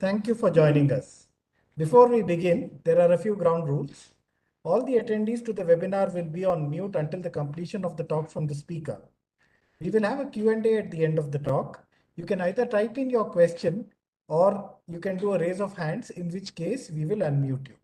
Thank you for joining us. Before we begin, there are a few ground rules. All the attendees to the webinar will be on mute until the completion of the talk from the speaker. We will have a Q&A at the end of the talk. You can either type in your question or you can do a raise of hands, in which case we will unmute you.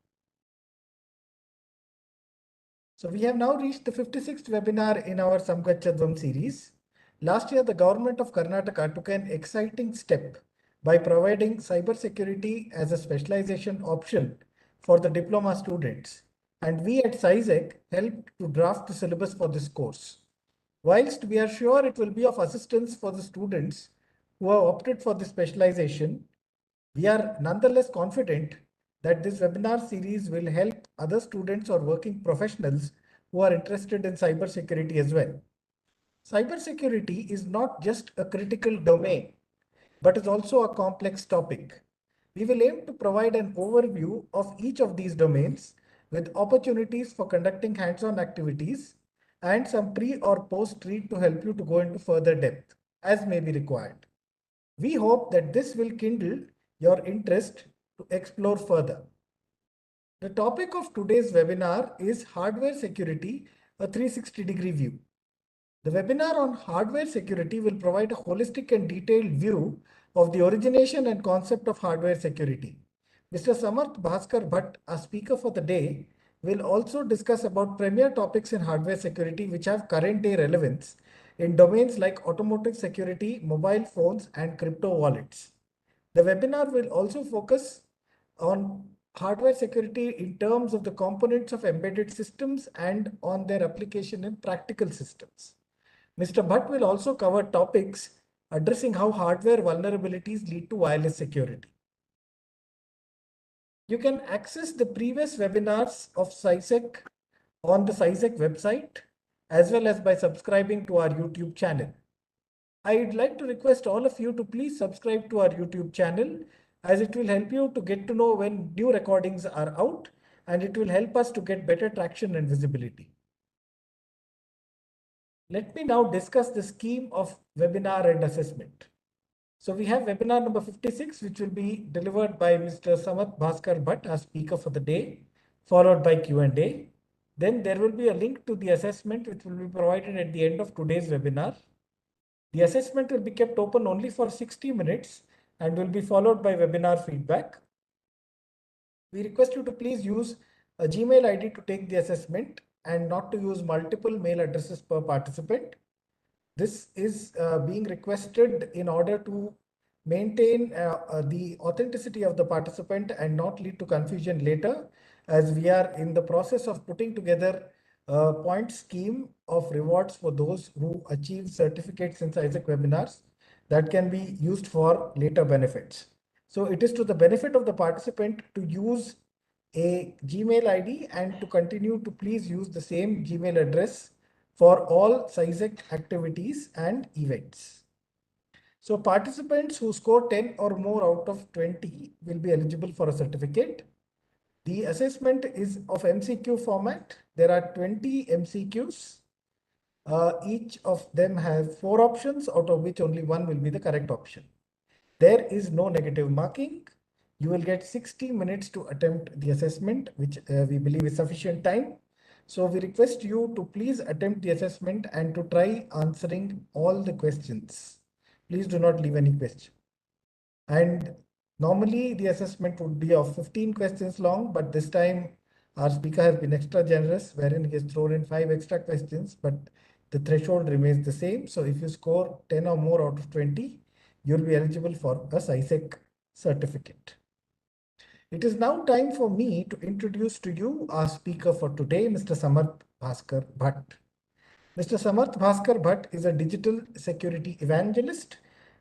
So we have now reached the 56th webinar in our Samgachadvam series. Last year, the government of Karnataka took an exciting step by providing cybersecurity as a specialization option for the diploma students. And we at CySecK helped to draft the syllabus for this course. Whilst we are sure it will be of assistance for the students who have opted for this specialization, we are nonetheless confident that this webinar series will help other students or working professionals who are interested in cybersecurity as well. Cybersecurity is not just a critical domain, but is also a complex topic. We will aim to provide an overview of each of these domains with opportunities for conducting hands-on activities and some pre or post read to help you to go into further depth as may be required. We hope that this will kindle your interest to explore further. The topic of today's webinar is Hardware Security, a 360-degree view. The webinar on hardware security will provide a holistic and detailed view of the origination and concept of hardware security. Mr. Samarth Bhaskar Bhatt, our speaker for the day, will also discuss about premier topics in hardware security which have current day relevance in domains like automotive security, mobile phones, and crypto wallets. The webinar will also focus on hardware security in terms of the components of embedded systems and on their application in practical systems. Mr. Bhatt will also cover topics addressing how hardware vulnerabilities lead to wireless security. You can access the previous webinars of CySecK on the CySecK website, as well as by subscribing to our YouTube channel. I'd like to request all of you to please subscribe to our YouTube channel, as it will help you to get to know when new recordings are out, and it will help us to get better traction and visibility. Let me now discuss the scheme of webinar and assessment. So we have webinar number 56, which will be delivered by Mr. Samarth Bhaskar Bhatt, our speaker for the day, followed by Q&A. Then there will be a link to the assessment, which will be provided at the end of today's webinar. The assessment will be kept open only for 60 minutes and will be followed by webinar feedback. We request you to please use a Gmail ID to take the assessment and not to use multiple mail addresses per participant. This is being requested in order to maintain the authenticity of the participant and not lead to confusion later, as we are in the process of putting together a point scheme of rewards for those who achieve certificates in CySecK webinars that can be used for later benefits. So it is to the benefit of the participant to use a Gmail ID and to continue to please use the same Gmail address for all CySecK activities and events. So participants who score 10 or more out of 20 will be eligible for a certificate. The assessment is of MCQ format. There are 20 MCQs. Each of them has 4 options, out of which only one will be the correct option. There is no negative marking. You will get 60 minutes to attempt the assessment, which we believe is sufficient time. So we request you to please attempt the assessment and to try answering all the questions. Please do not leave any question. And normally the assessment would be of 15 questions long, but this time our speaker has been extra generous, wherein he has thrown in 5 extra questions, but the threshold remains the same. So if you score 10 or more out of 20, you'll be eligible for a CySecK certificate. It is now time for me to introduce to you our speaker for today, Mr. Samarth Bhaskar Bhatt. Mr. Samarth Bhaskar Bhatt is a digital security evangelist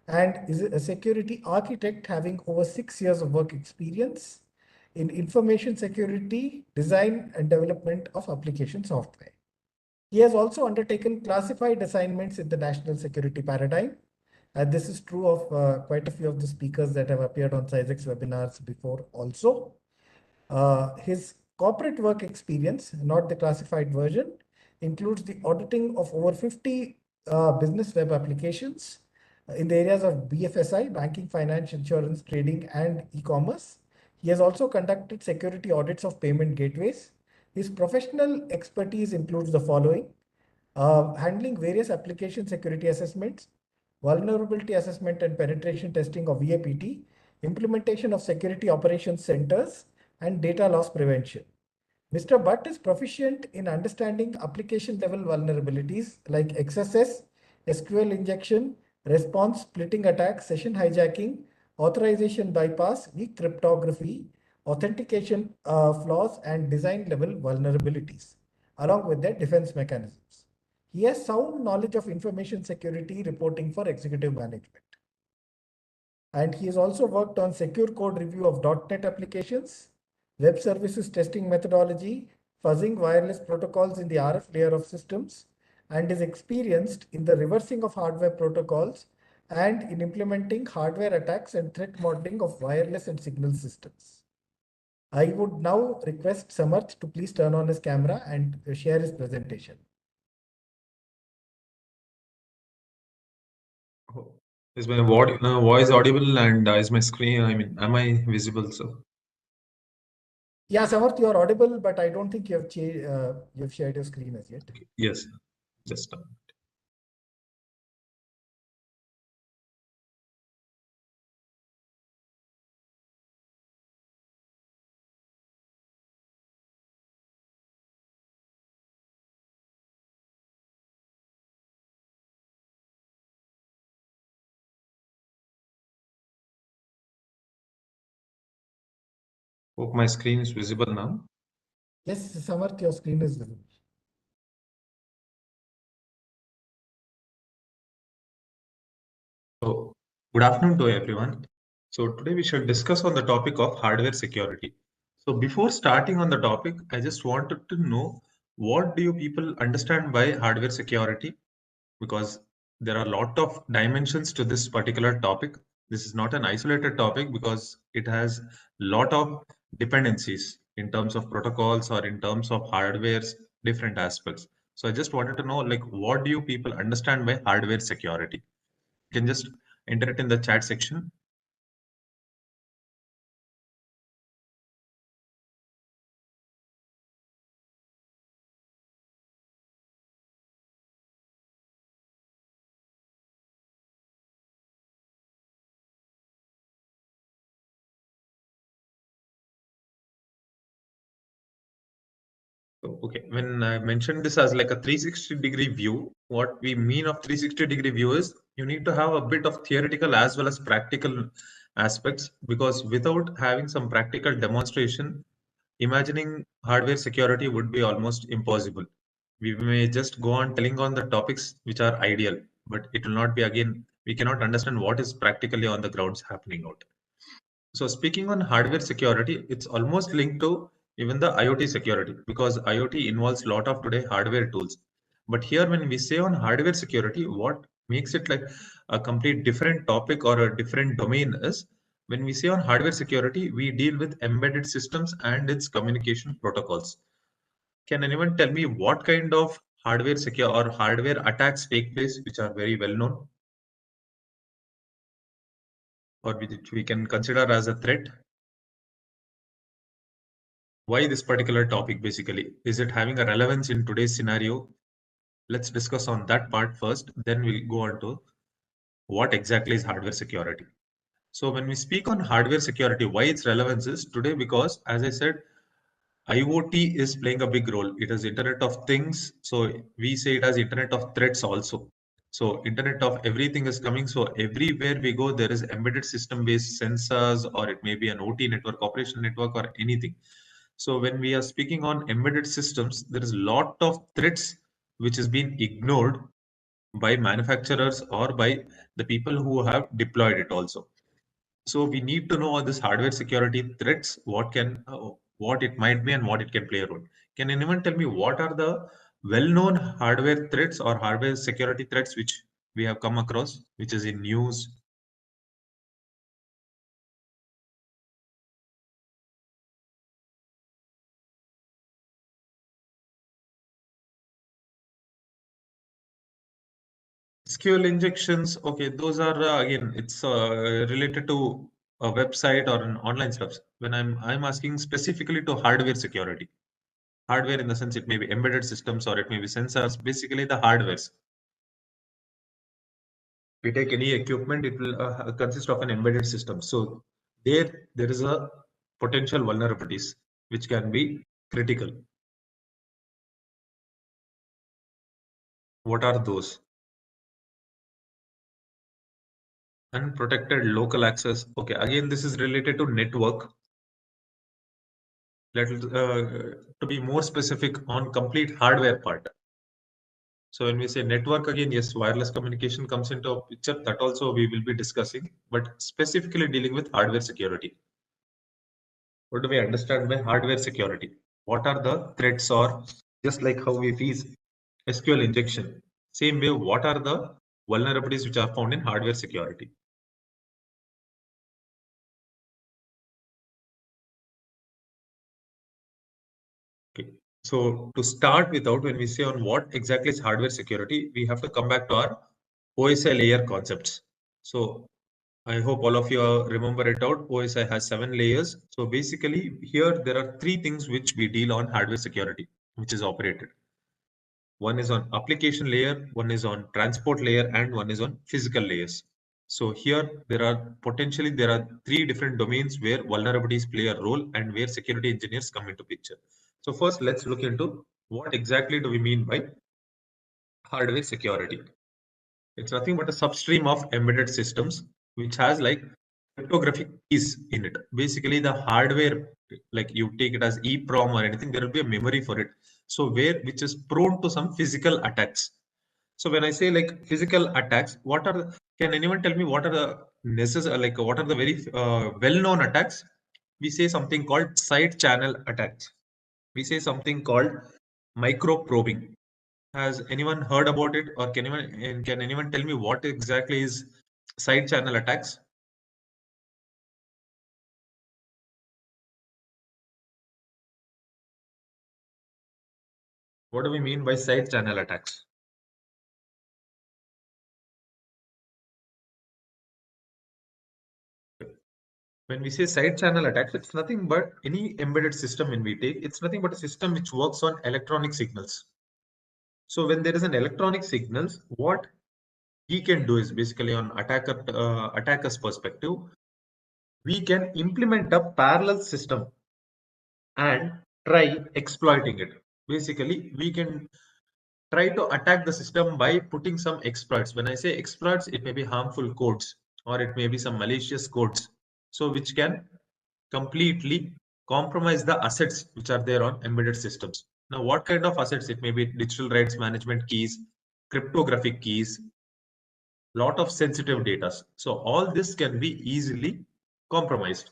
and is a security architect having over 6 years of work experience in information security, design and development of application software. He has also undertaken classified assignments in the national security paradigm. And this is true of quite a few of the speakers that have appeared on CySekk's webinars before also. His corporate work experience, not the classified version, includes the auditing of over 50 business web applications, in the areas of BFSI, banking, finance, insurance, trading, and e-commerce. He has also conducted security audits of payment gateways. His professional expertise includes the following: handling various application security assessments, vulnerability assessment and penetration testing of VAPT, implementation of security operations centers, and data loss prevention. Mr. Butt is proficient in understanding application level vulnerabilities like XSS, SQL injection, response splitting attack, session hijacking, authorization bypass, weak cryptography, authentication flaws, and design level vulnerabilities, along with their defense mechanisms. He has sound knowledge of information security reporting for executive management. And he has also worked on secure code review of .NET applications, web services testing methodology, fuzzing wireless protocols in the RF layer of systems, and is experienced in the reversing of hardware protocols and in implementing hardware attacks and threat modeling of wireless and signal systems. I would now request Samarth to please turn on his camera and share his presentation. Is my voice audible and is my screen, am I visible, sir? Yeah, Samarth, you are audible, but I don't think you have shared your screen as yet. Okay. Yes, just a minute. Hope my screen is visible now. Yes, Samarth, your screen is visible. So, good afternoon to everyone. So, today we shall discuss on the topic of hardware security. So, before starting on the topic, I just wanted to know what do you people understand by hardware security? Because there are a lot of dimensions to this particular topic. This is not an isolated topic because it has a lot of dependencies in terms of protocols or in terms of hardware's different aspects. So I just wanted to know, like, what do you people understand by hardware security? You can just enter it in the chat section. So, okay, when I mentioned this as like a 360-degree view, what we mean of 360-degree view is you need to have a bit of theoretical as well as practical aspects, because without having some practical demonstration, imagining hardware security would be almost impossible. We may just go on telling on the topics which are ideal, but it will not be, again, we cannot understand what is practically on the grounds happening out. So speaking on hardware security, it's almost linked to even the IoT security, because IoT involves a lot of today hardware tools. But here, when we say on hardware security, what makes it like a complete different topic or a different domain is when we say on hardware security, we deal with embedded systems and its communication protocols. Can anyone tell me what kind of hardware secure or hardware attacks take place, which are very well known, or which we can consider as a threat? Why this particular topic basically? Is it having a relevance in today's scenario? Let's discuss on that part first, then we'll go on to what exactly is hardware security. So when we speak on hardware security, why its relevance is today, because as I said, IoT is playing a big role. It is Internet of Things. So we say it as Internet of Threats also. So Internet of Everything is coming. So everywhere we go, there is embedded system-based sensors, or it may be an OT network, operation network, or anything. So when we are speaking on embedded systems, there is a lot of threats which has been ignored by manufacturers or by the people who have deployed it also. So we need to know this hardware security threats, what it might be and what it can play a role. Can anyone tell me what are the well-known hardware threats or hardware security threats which we have come across, which is in news? SQL injections, okay, those are again, it's related to a website or an online stuff. When I'm asking specifically to hardware security. Hardware in the sense it may be embedded systems or it may be sensors, basically the hardwares. We take any equipment, it will consist of an embedded system. So there is a potential vulnerabilities which can be critical. What are those? Unprotected local access. Okay, again, this is related to network. To be more specific on complete hardware part. So when we say network, again, yes, wireless communication comes into a picture. That also we will be discussing, but specifically dealing with hardware security. What do we understand by hardware security? What are the threats, or just like how we face SQL injection? Same way, what are the vulnerabilities which are found in hardware security? Okay. So to start without, when we say on what exactly is hardware security, we have to come back to our OSI layer concepts. So I hope all of you remember it out. OSI has 7 layers. So basically here there are 3 things which we deal on hardware security, which is operated. One is on application layer, one is on transport layer, and one is on physical layers. So here there are 3 different domains where vulnerabilities play a role and where security engineers come into picture. So first, let's look into what exactly do we mean by hardware security. It's nothing but a substream of embedded systems which has like cryptographic keys in it. Basically, the hardware, like you take it as EEPROM or anything, there will be a memory for it. So which is prone to some physical attacks. So when I say like physical attacks, can anyone tell me what are the what are the very well-known attacks? We say something called side channel attacks. We say something called micro probing. Has anyone heard about it, or can anyone tell me what exactly is side channel attacks? What do we mean by side channel attacks? When we say side channel attacks, it's nothing but any embedded system when we take, it's nothing but a system which works on electronic signals. So when there is an electronic signals, what we can do is basically on attacker's perspective, we can implement a parallel system and try exploiting it. Basically, we can try to attack the system by putting some exploits. When I say exploits, it may be harmful codes or it may be some malicious codes. So which can completely compromise the assets which are there on embedded systems. Now, what kind of assets? It may be digital rights management keys, cryptographic keys, lot of sensitive data. So all this can be easily compromised.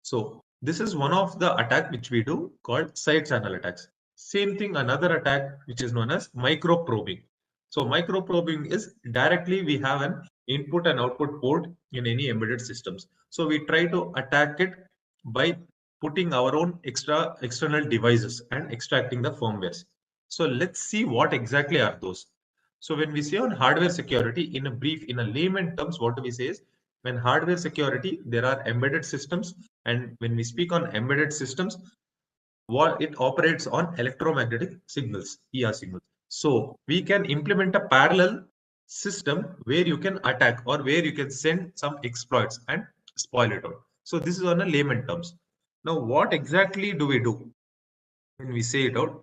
So this is one of the attack which we do called side channel attacks. Same thing, another attack which is known as micro probing. So micro probing is directly we have an input and output port in any embedded systems. So we try to attack it by putting our own external devices and extracting the firmwares. So let's see what exactly are those. So when we say on hardware security, in a brief, in a layman terms, what do we say is when hardware security, there are embedded systems. And when we speak on embedded systems, what it operates on electromagnetic signals, ER signals. So we can implement a parallel system where you can attack or where you can send some exploits and spoil it out. So this is on a layman terms. Now, what exactly do we do when we say it out?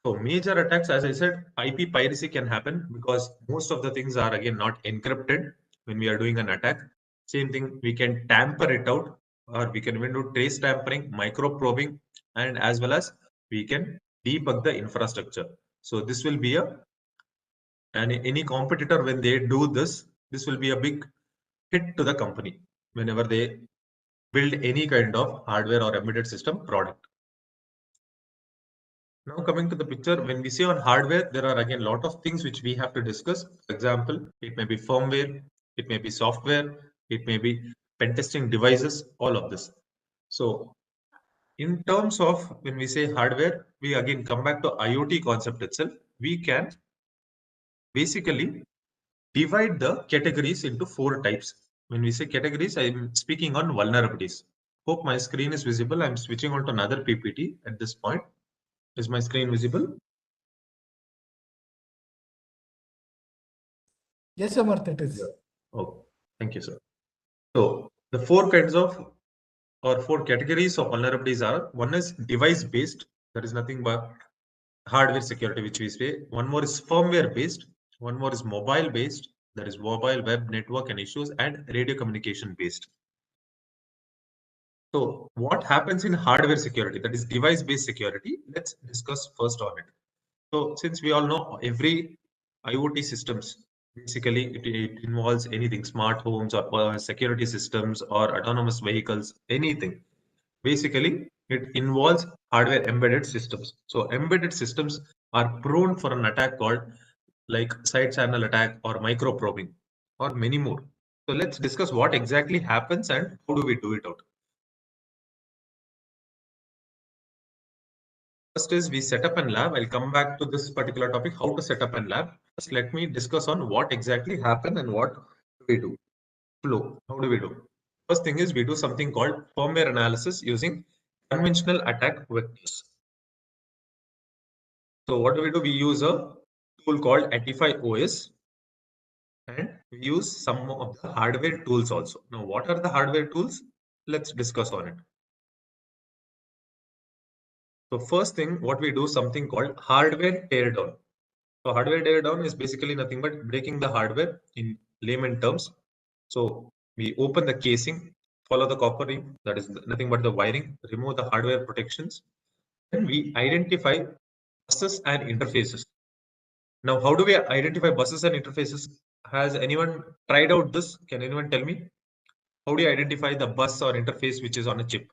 So major attacks, as I said, IP piracy can happen because most of the things are again not encrypted when we are doing an attack. Same thing, we can tamper it out, or we can even do trace tampering, micro probing, and as well as we can debug the infrastructure. So this will be and any competitor when they do this, this will be a big hit to the company whenever they build any kind of hardware or embedded system product. Now coming to the picture, when we say on hardware, there are again a lot of things which we have to discuss. For example, it may be firmware, it may be software, it may be pen testing devices, all of this. So in terms of when we say hardware, we again come back to IoT concept itself. We can basically divide the categories into 4 types. When we say categories, I'm speaking on vulnerabilities. Hope my screen is visible. I'm switching on to another PPT at this point. Is my screen visible? Yes, Amarth, it is. Oh, thank you, sir. So the 4 kinds of or 4 categories of vulnerabilities are: one is device based, that is nothing but hardware security, which we say. One more is firmware based. One more is mobile based, that is mobile web network and issues, and radio communication based. So what happens in hardware security, that is device based security? Let's discuss first on it. So since we all know every IoT systems, basically it involves anything, smart homes or security systems or autonomous vehicles, anything. Basically, it involves hardware embedded systems. So embedded systems are prone for an attack called like side channel attack or micro probing or many more. So let's discuss what exactly happens and how do we do it out. First is we set up a lab. I'll come back to this particular topic, how to set up a lab. First, let me discuss on what exactly happen and what do we do. Flow. How do we do? First thing is we do something called firmware analysis using conventional attack vectors. So what do? We use a tool called Atify OS and we use some of the hardware tools also. Now, what are the hardware tools? Let's discuss on it. So first thing, what we do something called hardware teardown. So hardware teardown is basically nothing but breaking the hardware in layman terms. So we open the casing, follow the copper ring, that is nothing but the wiring, remove the hardware protections, then we identify buses and interfaces. Now, how do we identify buses and interfaces? Has anyone tried out this? Can anyone tell me? How do you identify the bus or interface which is on a chip?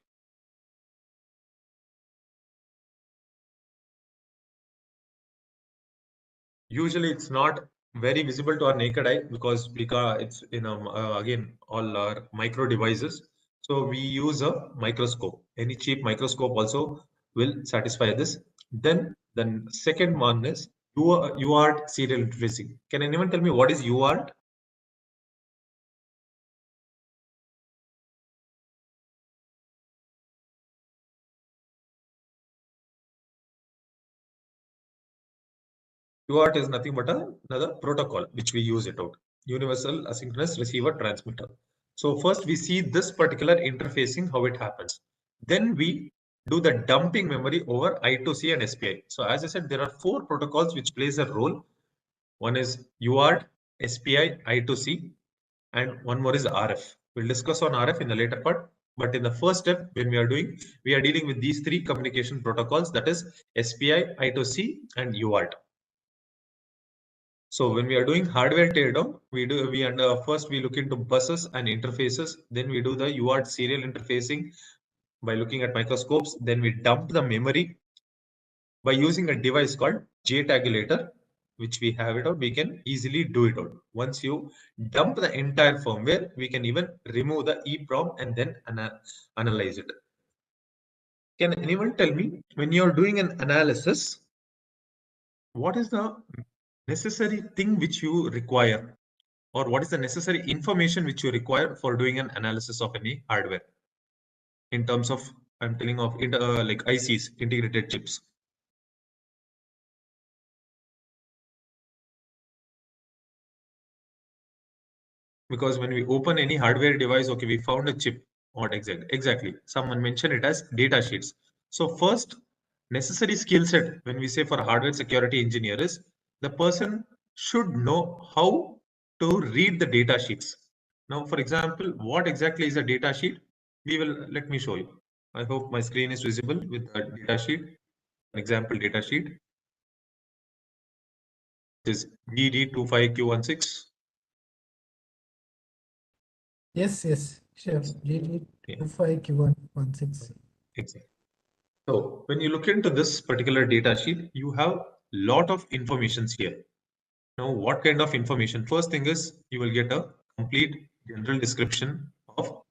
Usually, it's not very visible to our naked eye because it's again all our micro devices. So we use a microscope. Any cheap microscope also will satisfy this. Then second one is UART serial interfacing. Can anyone tell me what is UART? UART is nothing but another protocol which we use it out. Universal Asynchronous Receiver Transmitter. So first we see this particular interfacing, how it happens. Then we do the dumping memory over I2C and SPI. So as I said, there are 4 protocols which plays a role. One is UART, SPI, I2C, and one more is RF. We'll discuss on RF in the later part. But in the first step, when we are dealing with these 3 communication protocols, that is SPI, I2C, and UART. So when we are doing hardware teardown, first we look into buses and interfaces. Then we do the UART serial interfacing by looking at microscopes. Then we dump the memory by using a device called JTagulator, which we have it out. We can easily do it out. Once you dump the entire firmware, we can even remove the EEPROM and then analyze it. Can anyone tell me, when you're doing an analysis, what is the necessary thing which you require, or what is the necessary information which you require for doing an analysis of any hardware in terms of, I'm telling of like ICs, integrated chips? Because when we open any hardware device, okay, we found a chip. What exactly? Someone mentioned it as data sheets. So first necessary skill set when we say for hardware security engineer is the person should know how to read the data sheets. Now, for example, what exactly is a data sheet? Let me show you. I hope my screen is visible with the data sheet, an example data sheet. This is GD25Q16. Yes, sure. Yeah, GD25Q116. exactly. So when you look into this particular data sheet, you have lot of informations here. Now, what kind of information? First thing is you will get a complete general description of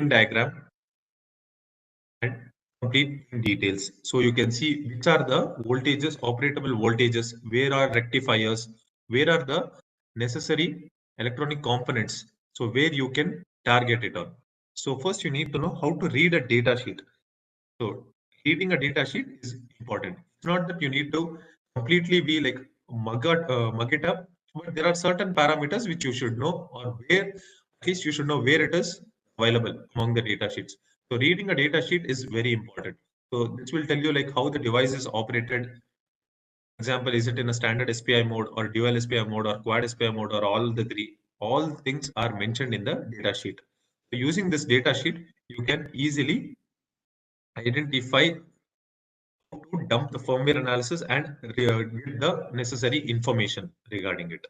diagram and complete details. So you can see which are the voltages, operatable voltages, where are rectifiers, where are the necessary electronic components. So where you can target it on. So first you need to know how to read a data sheet. So reading a data sheet is important. It's not that you need to completely be like mug it up, but there are certain parameters which you should know, or where at least you should know where it is available among the data sheets. So reading a data sheet is very important. So this will tell you like how the device is operated. Example, is it in a standard SPI mode or dual SPI mode or quad SPI mode or all the three? All things are mentioned in the data sheet. So using this data sheet, you can easily identify how to dump the firmware analysis and get the necessary information regarding it.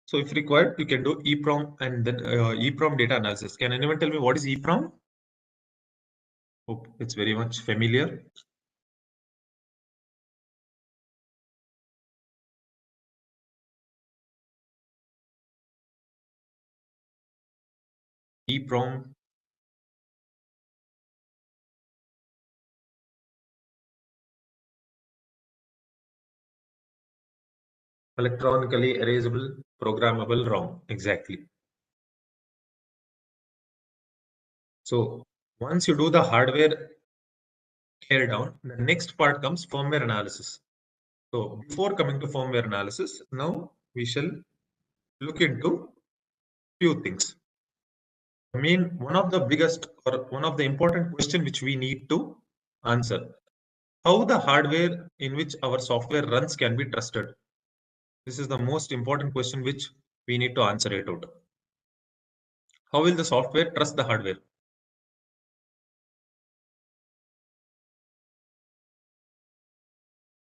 So if required, you can do EEPROM and then EEPROM data analysis. Can anyone tell me what is EEPROM? Hope it's very much familiar. EEPROM, electronically erasable programmable ROM. Exactly. So once you do the hardware tear down, the next part comes firmware analysis. So before coming to firmware analysis, now we shall look into few things. I mean, one of the biggest or one of the important question which we need to answer: how the hardware in which our software runs can be trusted. This is the most important question which we need to answer it out. How will the software trust the hardware?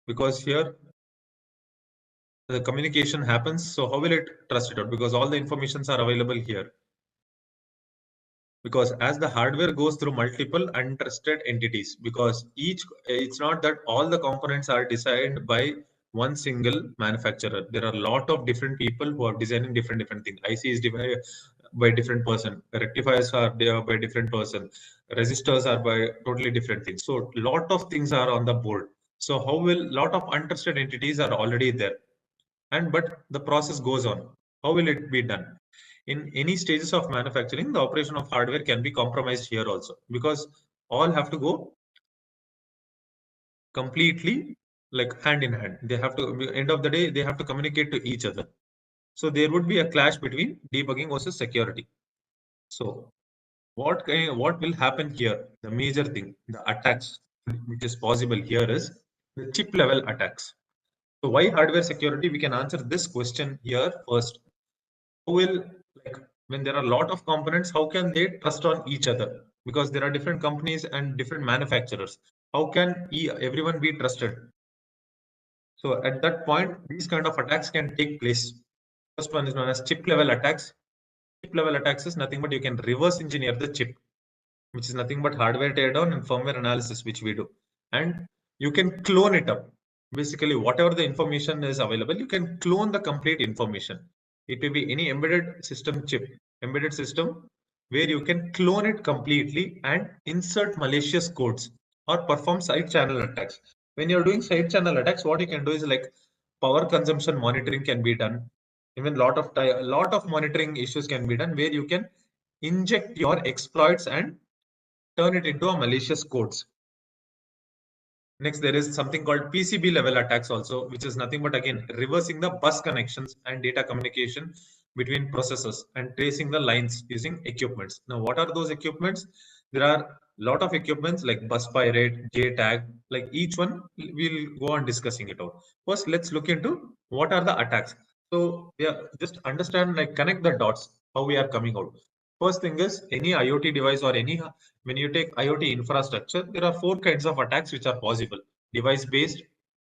Because here the communication happens. So how will it trust it out? Because all the informations are available here. Because as the hardware goes through multiple untrusted entities, because each, it's not that all the components are designed by one single manufacturer. There are a lot of different people who are designing different things. IC is divided by different person, rectifiers are there by different person, resistors are by totally different things. So lot of things are on the board. So how will lot of untrusted entities are already there, and but the process goes on. How will it be done? In any stages of manufacturing, the operation of hardware can be compromised here also, because all have to go completely like hand in hand. They have to, end of the day, they have to communicate to each other. So there would be a clash between debugging versus security. So what will happen here? The major thing, the attacks which is possible here is the chip level attacks. So why hardware security? We can answer this question here first. Who will, like, when there are a lot of components, how can they trust on each other? Because there are different companies and different manufacturers. How can everyone be trusted? So at that point, these kind of attacks can take place. First one is known as chip level attacks. Chip level attacks is nothing but you can reverse engineer the chip, which is nothing but hardware teardown and firmware analysis, which we do. And you can clone it up. Basically, whatever the information is available, you can clone the complete information. It will be any embedded system chip, embedded system, where you can clone it completely and insert malicious codes or perform side channel attacks. When you're doing side channel attacks, what you can do is like power consumption monitoring can be done. Even lot of monitoring issues can be done where you can inject your exploits and turn it into a malicious codes. Next, there is something called PCB level attacks also, which is nothing but again reversing the bus connections and data communication between processors and tracing the lines using equipments. Now, what are those equipments? There are a lot of equipments like bus pirate, JTAG, like each one we'll go on discussing it out. First, let's look into what are the attacks. So yeah, just understand, like connect the dots, how we are coming out. First thing is any IoT device or any, when you take IoT infrastructure, there are four kinds of attacks which are possible: device based,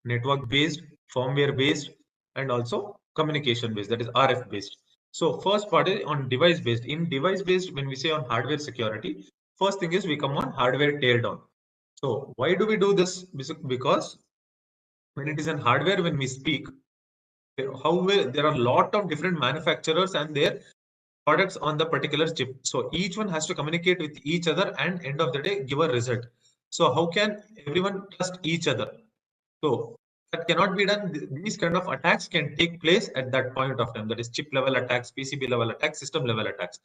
network based, firmware based, and also communication based, that is RF based. So first part is on device based. In device based, when we say on hardware security, first thing is we come on hardware tear down. So why do we do this? Because when it is in hardware, when we speak, there are a lot of different manufacturers and their products on the particular chip. So each one has to communicate with each other and end of the day give a result. So how can everyone trust each other? So that cannot be done. These kind of attacks can take place at that point of time. That is chip level attacks, PCB level attacks, system level attacks.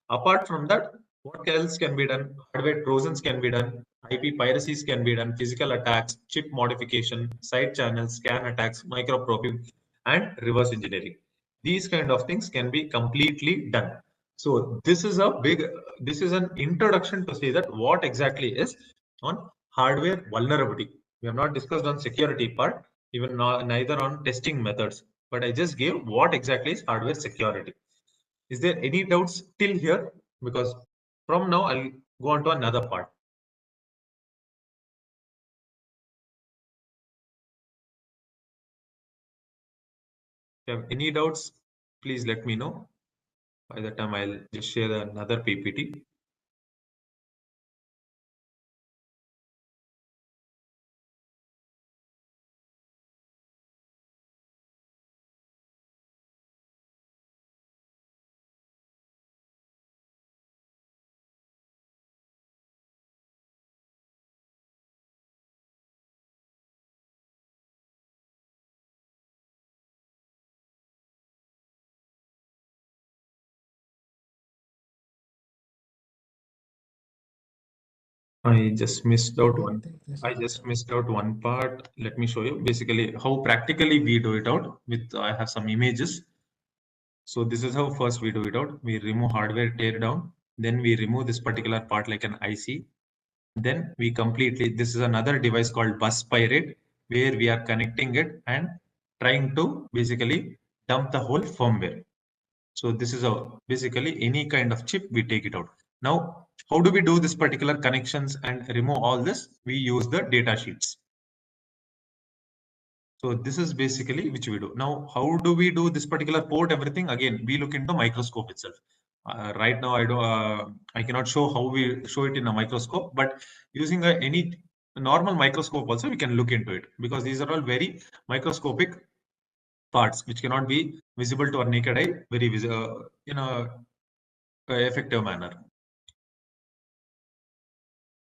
Apart from that, what else can be done? Hardware trojans can be done. IP piracies can be done. Physical attacks, chip modification, side channels, scan attacks, micro probing, and reverse engineering. These kind of things can be completely done. So this is an introduction to say that what exactly is on hardware vulnerability. We have not discussed on security part, even neither on testing methods, but I just gave what exactly is hardware security. Is there any doubts till here? Because from now I'll go on to another part. If you have any doubts, please let me know. By the time I'll just share another PPT. I just missed out one. I just missed out one part. Let me show you basically how practically we do it out with I have some images. So this is how first we do it out. We remove hardware tear down. Then we remove this particular part like an IC. Then we completely, this is another device called bus pirate where we are connecting it and trying to basically dump the whole firmware. So this is a basically any kind of chip, we take it out. Now, how do we do this particular connections and remove all this? We use the data sheets. So this is basically which we do. Now, how do we do this particular port, everything? Again, we look into microscope itself. Right now, I cannot show how we show it in a microscope, but using any normal microscope also, we can look into it because these are all very microscopic parts which cannot be visible to our naked eye very in a effective manner.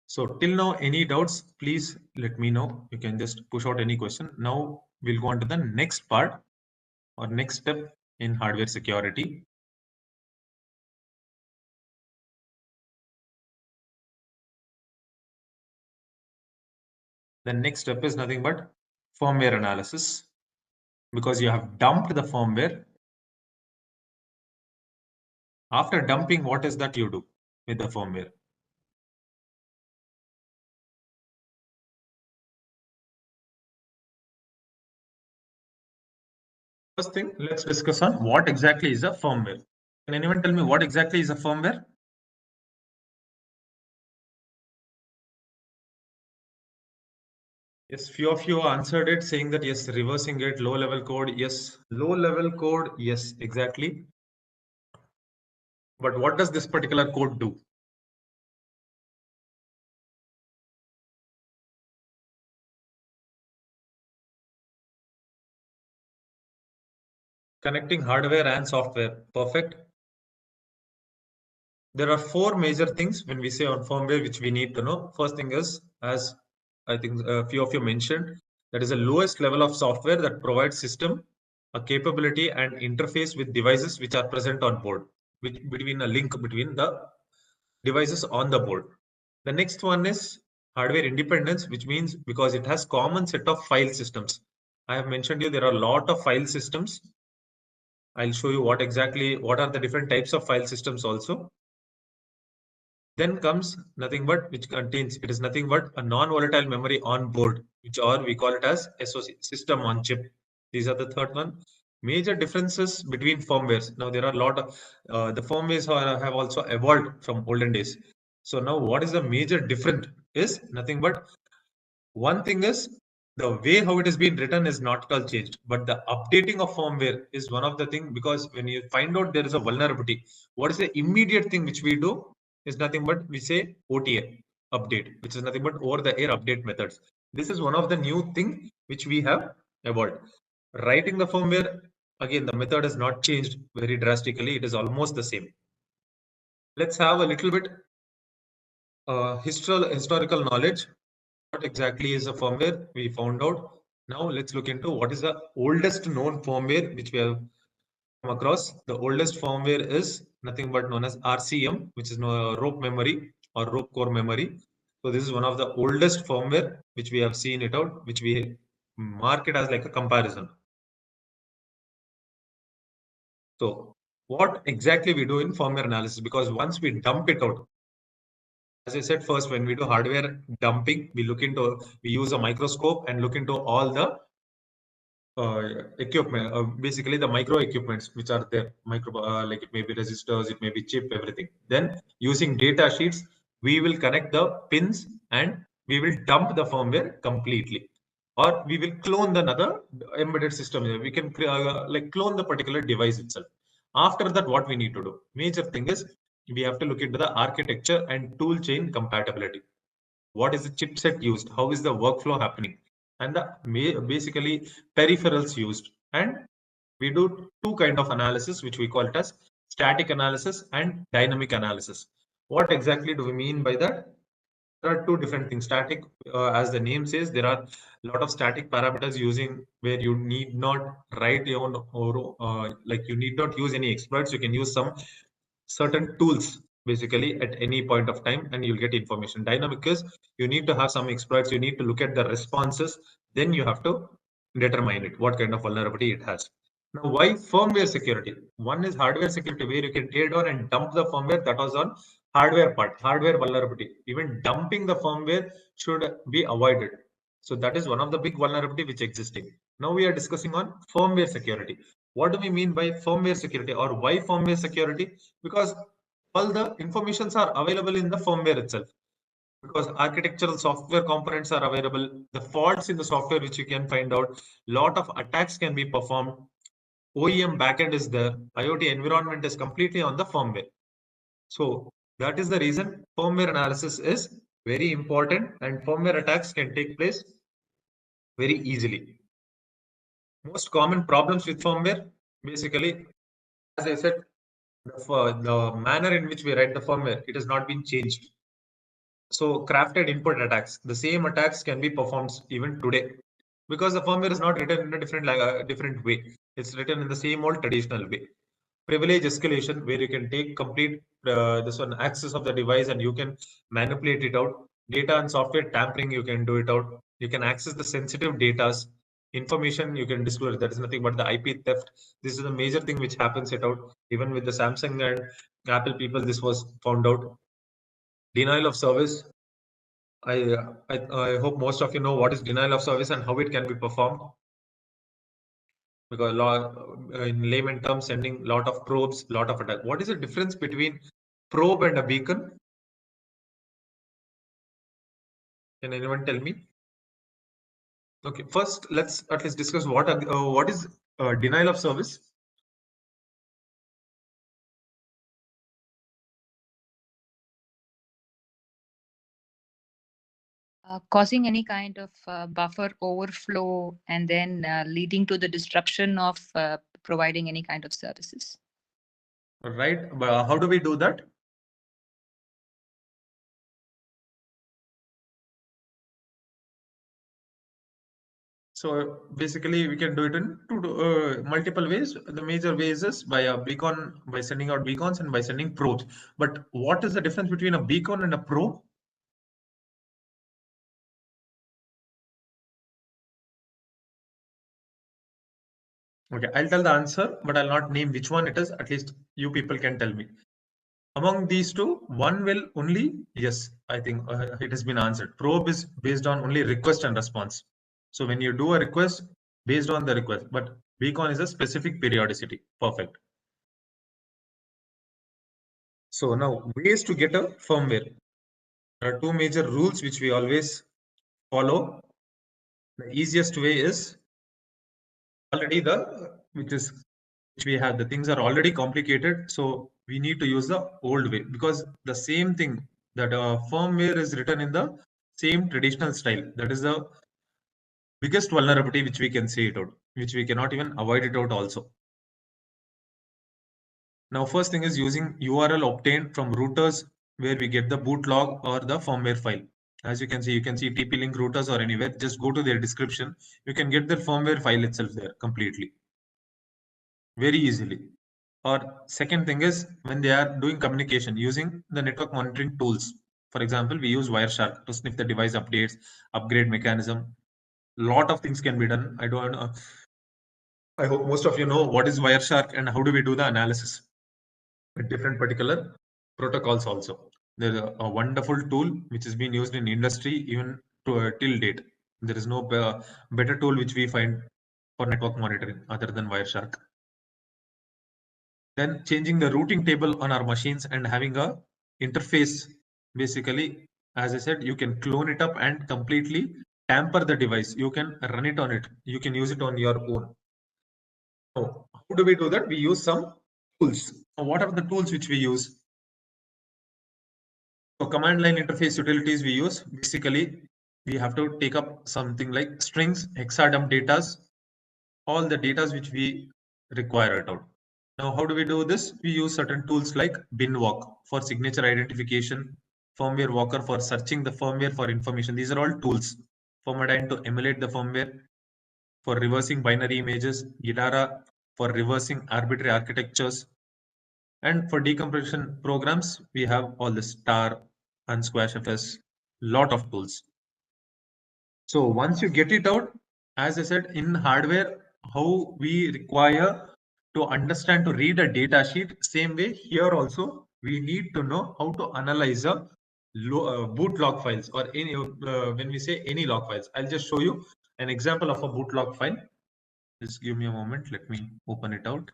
So till now, any doubts, please let me know. You can just push out any question. Now we'll go on to the next part or next step in hardware security. The next step is nothing but firmware analysis because you have dumped the firmware. After dumping, what is that you do with the firmware? First thing, let's discuss on what exactly is a firmware. Can anyone tell me what exactly is a firmware? Yes, few of you answered it saying that yes, reversing it, low level code, yes, low level code, yes, exactly. But what does this particular code do? Connecting hardware and software. Perfect. There are four major things when we say on firmware which we need to know. First thing is, as I think a few of you mentioned, that is the lowest level of software that provides system a capability and interface with devices which are present on board, which between a link between the devices on the board. The next one is hardware independence, which means because it has common set of file systems. I have mentioned you there are a lot of file systems. I'll show you what are the different types of file systems also. Then comes nothing but which contains, it is nothing but a non-volatile memory on board, which or we call it as SoC, system on chip. These are the third one. Major differences between firmwares. Now there are a lot of, the firmwares have also evolved from olden days. So now what is the major different is nothing but one thing is the way how it has been written is not at all changed, but the updating of firmware is one of the thing because when you find out there is a vulnerability, what is the immediate thing which we do is nothing but we say OTA update, which is nothing but over the air update methods. This is one of the new thing which we have evolved. Writing the firmware, again, the method has not changed very drastically. It is almost the same. Let's have a little bit historical knowledge. What exactly is a firmware? We found out Now let's look into what is the oldest known firmware which we have come across. The oldest firmware is nothing but known as RCM, which is no rope memory or rope core memory. So this is one of the oldest firmware which we have seen it out, which we mark it as like a comparison. So what exactly we do in firmware analysis? Because once we dump it out, as I said first, when we do hardware dumping, we use a microscope and look into all the equipment, basically the micro equipments which are there, like it may be resistors, it may be chip, everything. Then using data sheets, we will connect the pins and we will dump the firmware completely, or we will clone another embedded system. We can like clone the particular device itself. After that, what we need to do? Major thing is we have to look into the architecture and tool chain compatibility. What is the chipset used? How is the workflow happening? And the basically peripherals used. And we do two kind of analysis, which we call it as static analysis and dynamic analysis. What exactly do we mean by that? There are two different things. Static, as the name says, there are a lot of static parameters using where you need not write your own, or like you need not use any exploits. You can use some certain tools basically at any point of time and you'll get information. Dynamic is you need to have some exploits, you need to look at the responses, then you have to determine it, what kind of vulnerability it has. Now, why firmware security? One is hardware security, where you can tear down and dump the firmware. That was on hardware part, hardware vulnerability. Even dumping the firmware should be avoided. So that is one of the big vulnerability which existing. Now we are discussing on firmware security. What do we mean by firmware security, or why firmware security? Because all the informations are available in the firmware itself. Because architectural software components are available, the faults in the software which you can find out, lot of attacks can be performed. OEM backend is there, IoT environment is completely on the firmware. So that is the reason firmware analysis is very important, and firmware attacks can take place very easily. Most common problems with firmware, basically, as I said, the manner in which we write the firmware, it has not been changed. So crafted input attacks, the same attacks can be performed even today, because the firmware is not written in a different way. It's written in the same old traditional way. Privilege escalation, where you can take complete this one access of the device and you can manipulate it out. Data and software tampering, you can do it out. You can access the sensitive data, information you can disclose. That is nothing but the IP theft. This is a major thing which happens it out. Even with the Samsung and Apple people, this was found out. Denial of service. I hope most of you know what is denial of service and how it can be performed. Because in layman terms, sending lot of probes, lot of attack. What is the difference between probe and a beacon? Can anyone tell me? Okay, first let's at least discuss what is denial of service. Causing any kind of buffer overflow and then leading to the disruption of providing any kind of services. Right, but how do we do that? So basically, we can do it in multiple ways. The major ways is by a beacon, by sending out beacons, and by sending probes. But what is the difference between a beacon and a probe? Okay, I'll tell the answer, but I'll not name which one it is. At least you people can tell me. Among these two, one will only, yes, I think it has been answered. Probe is based on only request and response. So when you do a request, based on the request, but beacon is a specific periodicity. Perfect. So now, ways to get a firmware. There are two major rules which we always follow. The easiest way is already which we have. The things are already complicated, so we need to use the old way, because the same thing, that firmware is written in the same traditional style. That is the biggest vulnerability which we can see it out, which we cannot even avoid it out also. Now, first thing is using URL obtained from routers, where we get the boot log or the firmware file. As you can see TP-Link routers or anywhere. Just go to their description. You can get their firmware file itself there completely, very easily. Or second thing is when they are doing communication using the network monitoring tools. For example, we use Wireshark to sniff the device updates, upgrade mechanism. Lot of things can be done. I don't know. I hope most of you know what is Wireshark and how do we do the analysis with different particular protocols also. There's a wonderful tool which has been used in industry even till date. There is no better tool which we find for network monitoring other than Wireshark. Then changing the routing table on our machines and having a interface. Basically, as I said, you can clone it up and completely tamper the device. You can run it on it. You can use it on your own. So how do we do that? We use some tools. So what are the tools which we use? So command line interface utilities we use. Basically, we have to take up something like strings, hexadecimal datas, all the datas which we require it out. Now, how do we do this? We use certain tools like binwalk for signature identification, firmware walker for searching the firmware for information. These are all tools. Formadyne to emulate the firmware, for reversing binary images, Gitara for reversing arbitrary architectures, and for decompression programs, we have all the star and squashfs, lot of tools. So once you get it out, as I said, in hardware, how we require to understand to read a data sheet, same way here also, we need to know how to analyze a boot log files or any when we say any log files. I'll just show you an example of a boot log file. Just give me a moment. Let me open it out.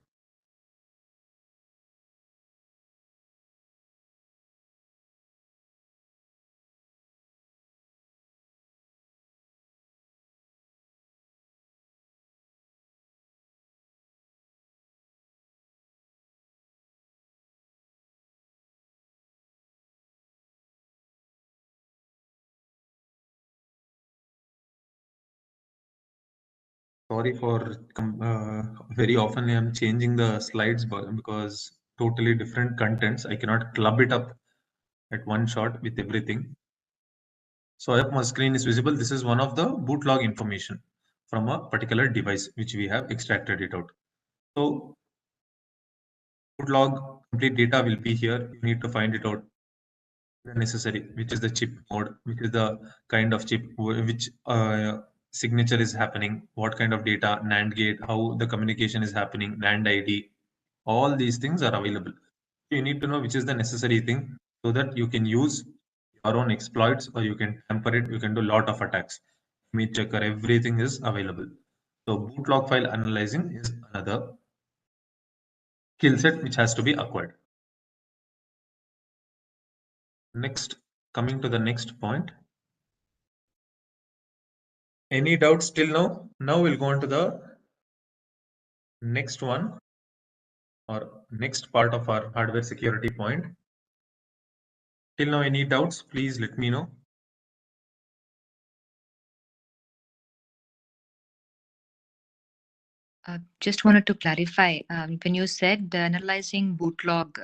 Sorry for very often I'm changing the slides because totally different contents. I cannot club it up at one shot with everything. So I hope my screen is visible. This is one of the boot log information from a particular device which we have extracted it out. So boot log complete data will be here. You need to find it out necessary, which is the chip mode, which is the kind of chip, which signature is happening, what kind of data, NAND gate, how the communication is happening, NAND ID, all these things are available. You need to know which is the necessary thing so that you can use your own exploits or you can tamper it, you can do a lot of attacks. Image checker, everything is available. So boot log file analyzing is another skill set which has to be acquired. Next, coming to the next point. Any doubts till now? Now we'll go on to the next one or next part of our hardware security point. Till now, any doubts? Please let me know. Just wanted to clarify, when you said the analyzing bootlog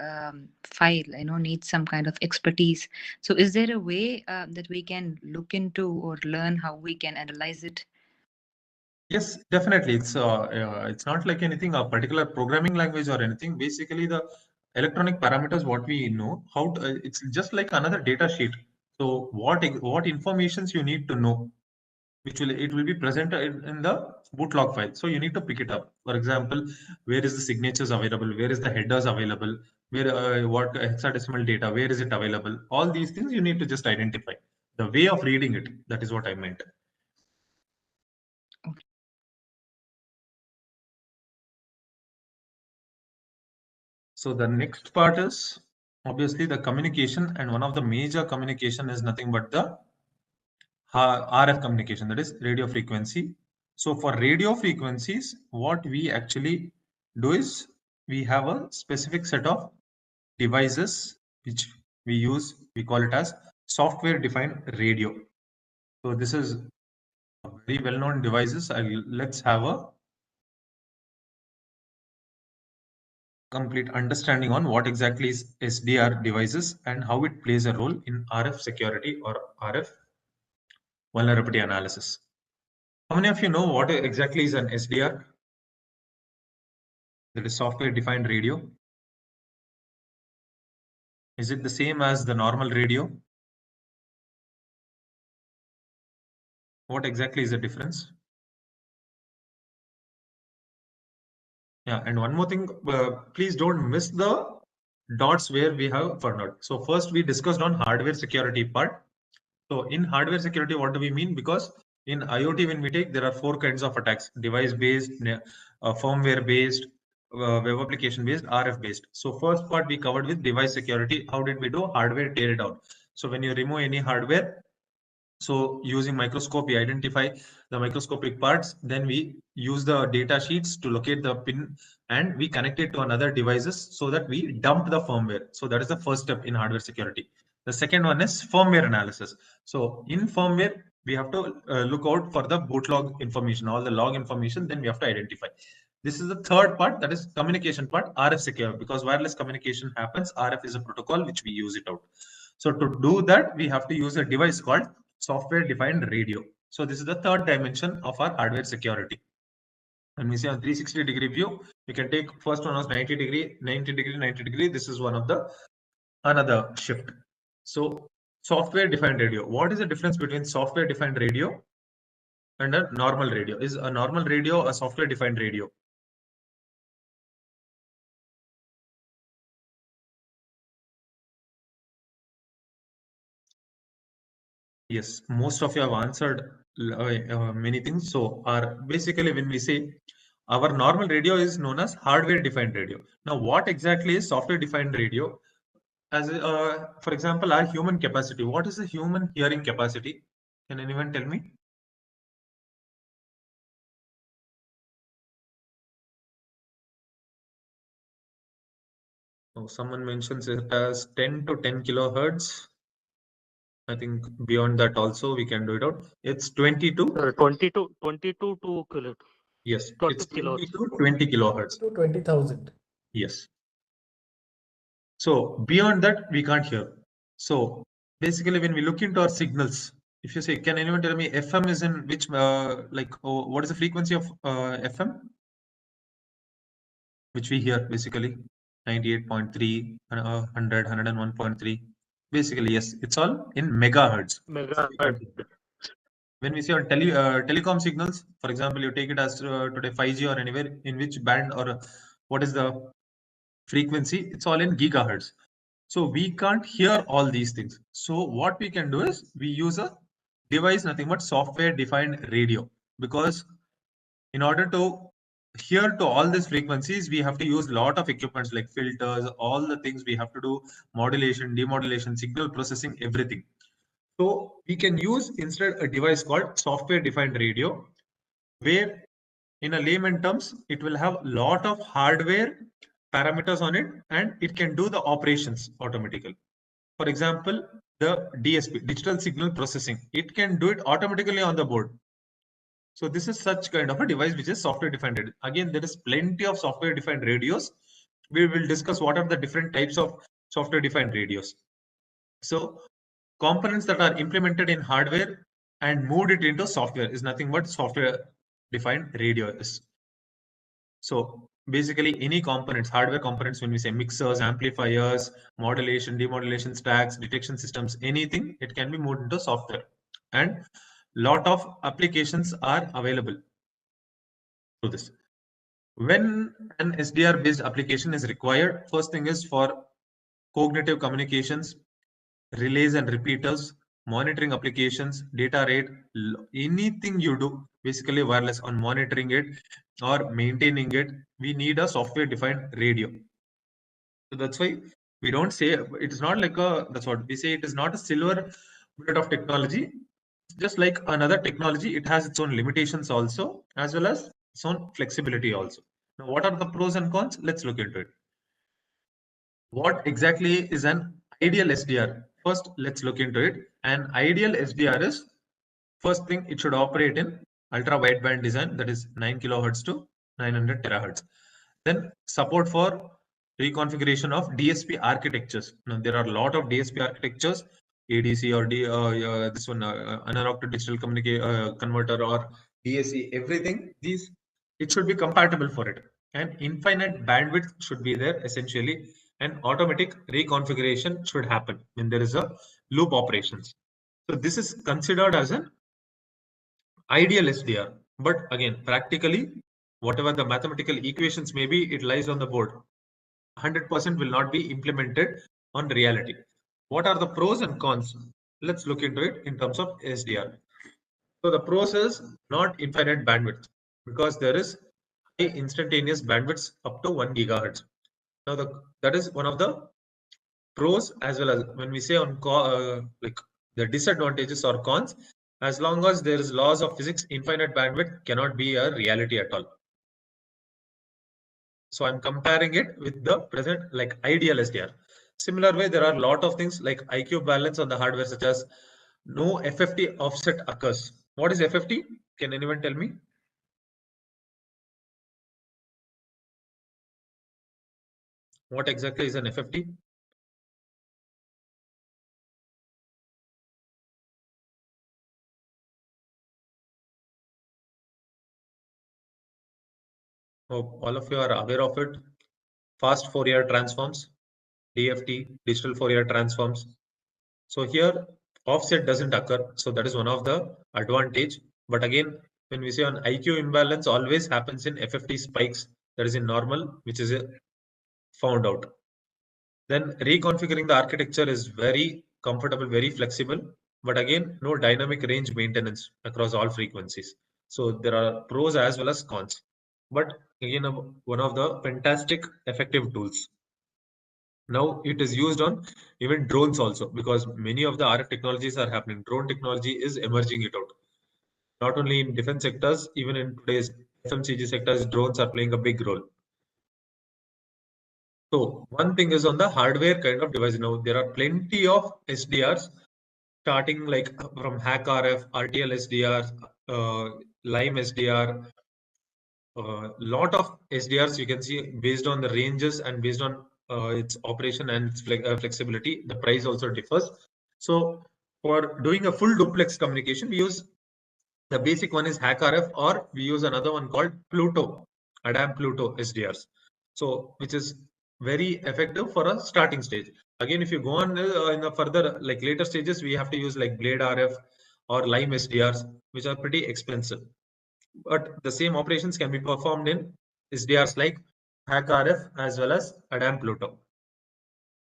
file, needs some kind of expertise. So is there a way that we can look into or learn how we can analyze it? Yes, definitely. It's not like anything a particular programming language or anything. Basically, the electronic parameters what we know how to, it's just like another data sheet. So what informations you need to know, which will be present in the boot log file. So you need to pick it up. For example, where is the signatures available? Where is the headers available? Where what hexadecimal data? Where is it available? All these things you need to just identify. The way of reading it. That is what I meant. So the next part is obviously the communication, and one of the major communication is nothing but the RF communication, that is radio frequency. So for radio frequencies, what we actually do is we have a specific set of devices which we use. We call it as software defined radio. So this is a very well-known devices. Let's have a complete understanding on what exactly is SDR devices and how it plays a role in RF security or RF vulnerability analysis. How many of you know what exactly is an SDR? That is software defined radio. Is it the same as the normal radio? What exactly is the difference? Yeah, and one more thing, please don't miss the dots where we have for now. So first we discussed on hardware security part. So in hardware security, what do we mean? Because in IoT, when we take, there are 4 kinds of attacks: device-based, firmware-based, web application-based, RF-based. So first part we covered with device security. How did we do? Hardware tear it down. So when you remove any hardware, so using microscope, we identify the microscopic parts. Then we use the data sheets to locate the pin and we connect it to another devices so that we dump the firmware. So that is the first step in hardware security. The second one is firmware analysis. So in firmware, we have to look out for the boot log information, all the log information, then we have to identify. This is the third part, that is communication part, RF secure, because wireless communication happens. RF is a protocol which we use it out. So to do that, we have to use a device called software defined radio. So this is the third dimension of our hardware security. When we say on 360-degree view, you can take first one as 90-degree, 90-degree, 90-degree. This is one of the another shift. So software defined radio. What is the difference between software defined radio and a normal radio? Is a normal radio a software defined radio? Yes, most of you have answered many things. So, basically when we say our normal radio is known as hardware defined radio. Now, what exactly is software defined radio? As for example, our human capacity. What is the human hearing capacity? Can anyone tell me? Oh, someone mentions it as 10 to 10 kilohertz. I think beyond that also we can do it out. It's 22. 22 kilo. Yes, 20 it's 20 kilohertz. to 20 kilohertz. To 20,000. Yes. So beyond that, we can't hear. So basically, when we look into our signals, if you say, can anyone tell me FM is in which, what is the frequency of FM? Which we hear basically 98.3, 100, 101.3. Basically, yes, it's all in megahertz. Megahertz. When we say on telecom signals, for example, you take it as today 5G or anywhere, in which band or what is the frequency, it's all in gigahertz. So we can't hear all these things. So what we can do is we use a device, nothing but software defined radio, because in order to hear to all these frequencies, we have to use a lot of equipments like filters, all the things we have to do, modulation, demodulation, signal processing, everything. So we can use instead a device called software defined radio, where in a layman terms, it will have a lot of hardware parameters on it and it can do the operations automatically. For example, the DSP, digital signal processing, it can do it automatically on the board. So this is such kind of a device which is software defined. Again, there is plenty of software defined radios. We will discuss what are the different types of software defined radios. So components that are implemented in hardware and moved it into software is nothing but software defined radio is. So basically any components, hardware components, when we say mixers, amplifiers, modulation, demodulation stacks, detection systems, anything, it can be moved into software. And lot of applications are available to this. When an SDR based application is required, first thing is for cognitive communications, relays and repeaters, monitoring applications, data rate, anything you do, basically wireless on monitoring it or maintaining it, we need a software defined radio. So that's why we don't say it is not like a, that's what we say, it is not a silver bullet of technology. Just like another technology, it has its own limitations also, as well as its own flexibility also. Now, what are the pros and cons? Let's look into it. What exactly is an ideal SDR? First, let's look into it. An ideal SDR is, first thing, it should operate in ultra wideband design, that is 9 kilohertz to 900 terahertz. Then support for reconfiguration of DSP architectures. Now, there are a lot of DSP architectures. ADC or this one analog to digital converter or DAC, everything, these, it should be compatible for it. And infinite bandwidth should be there essentially, and automatic reconfiguration should happen when there is a loop operations. So this is considered as an ideal SDR. But again, practically, whatever the mathematical equations may be, it lies on the board. 100% will not be implemented on reality. What are the pros and cons? Let's look into it in terms of SDR. So the pros is not infinite bandwidth, because there is high instantaneous bandwidths up to 1 gigahertz. Now that is one of the pros, as well as when we say on like the disadvantages or cons, as long as there is laws of physics, infinite bandwidth cannot be a reality at all. So I'm comparing it with the present like ideal SDR. Similar way, there are a lot of things like IQ balance on the hardware, such as no FFT offset occurs. What is FFT? Can anyone tell me? What exactly is an FFT? Hope all of you are aware of it. Fast Fourier transforms, DFT, digital Fourier transforms. So here offset doesn't occur. So that is one of the advantage. But again, when we say on IQ imbalance, always happens in FFT spikes. That is in normal, which is found out. Then reconfiguring the architecture is very comfortable, very flexible. But again, no dynamic range maintenance across all frequencies. So there are pros as well as cons. But again, one of the fantastic effective tools. Now it is used on even drones also, because many of the RF technologies are happening. Drone technology is emerging it out. Not only in defense sectors, even in today's FMCG sectors, drones are playing a big role. So one thing is on the hardware kind of device. Now there are plenty of SDRs starting like from Hack RF, RTL SDR, Lime SDR, lot of SDRs you can see based on the ranges and based on its operation and its flexibility. The price also differs. So for doing a full duplex communication, we use the basic one is Hack RF, or we use another one called Pluto, Adam Pluto SDRs. So which is very effective for a starting stage. Again, if you go on in the further like later stages, we have to use like Blade RF or Lime SDRs, which are pretty expensive. But the same operations can be performed in SDRs like Hack RF as well as Adam Pluto.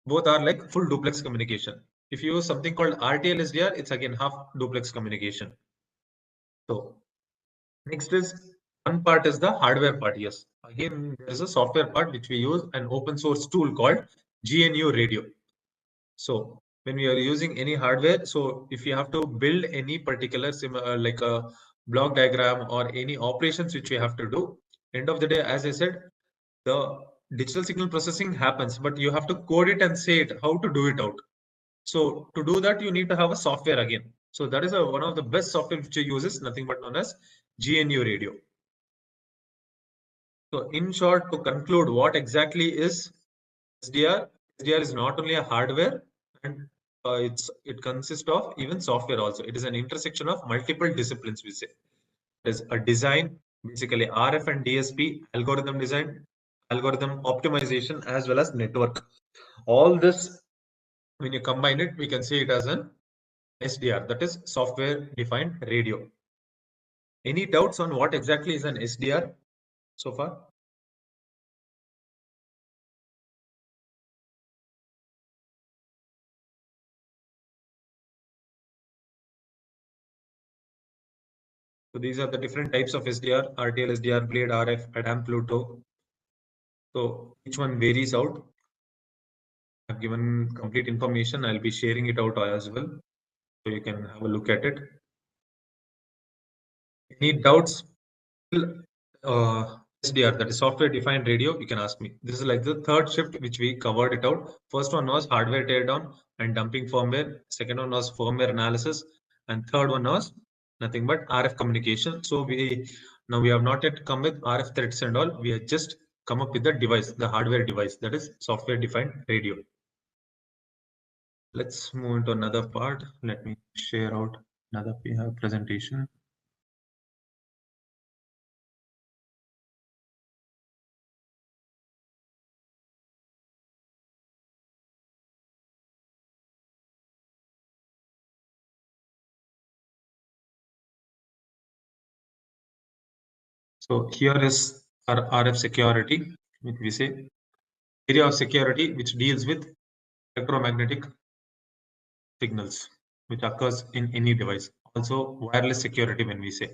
Both are like full duplex communication. If you use something called RTL SDR, it's again half duplex communication. So next is one part is the hardware part. Yes, again there is a software part which we use an open source tool called GNU Radio. So when we are using any hardware, so if you have to build any particular like a block diagram or any operations which you have to do, end of the day, as I said, the digital signal processing happens, but you have to code it and say it how to do it out. So to do that, you need to have a software again. So that is one of the best software which you use is nothing but known as GNU Radio. So in short, to conclude, what exactly is SDR? SDR is not only a hardware, and it consists of even software also. It is an intersection of multiple disciplines, we say. There's a design, basically RF and DSP, algorithm design, algorithm optimization, as well as network. All this, when you combine it, we can see it as an SDR, that is software defined radio. Any doubts on what exactly is an SDR so far? So these are the different types of SDR, RTL SDR, Blade RF, Adam Pluto. So each one varies out. I've given complete information. I'll be sharing it out as well, so you can have a look at it. Any doubts? SDR, that is software defined radio, you can ask me. This is like the third shift which we covered it out. First one was hardware teardown and dumping firmware. Second one was firmware analysis, and third one was nothing but RF communication. So we have not yet come with RF threads and all. We have just come up with the device, the hardware device, that is software defined radio. Let's move into another part. Let me share out another presentation. So here is our RF security, which we say area of security, which deals with electromagnetic signals, which occurs in any device. Also wireless security when we say.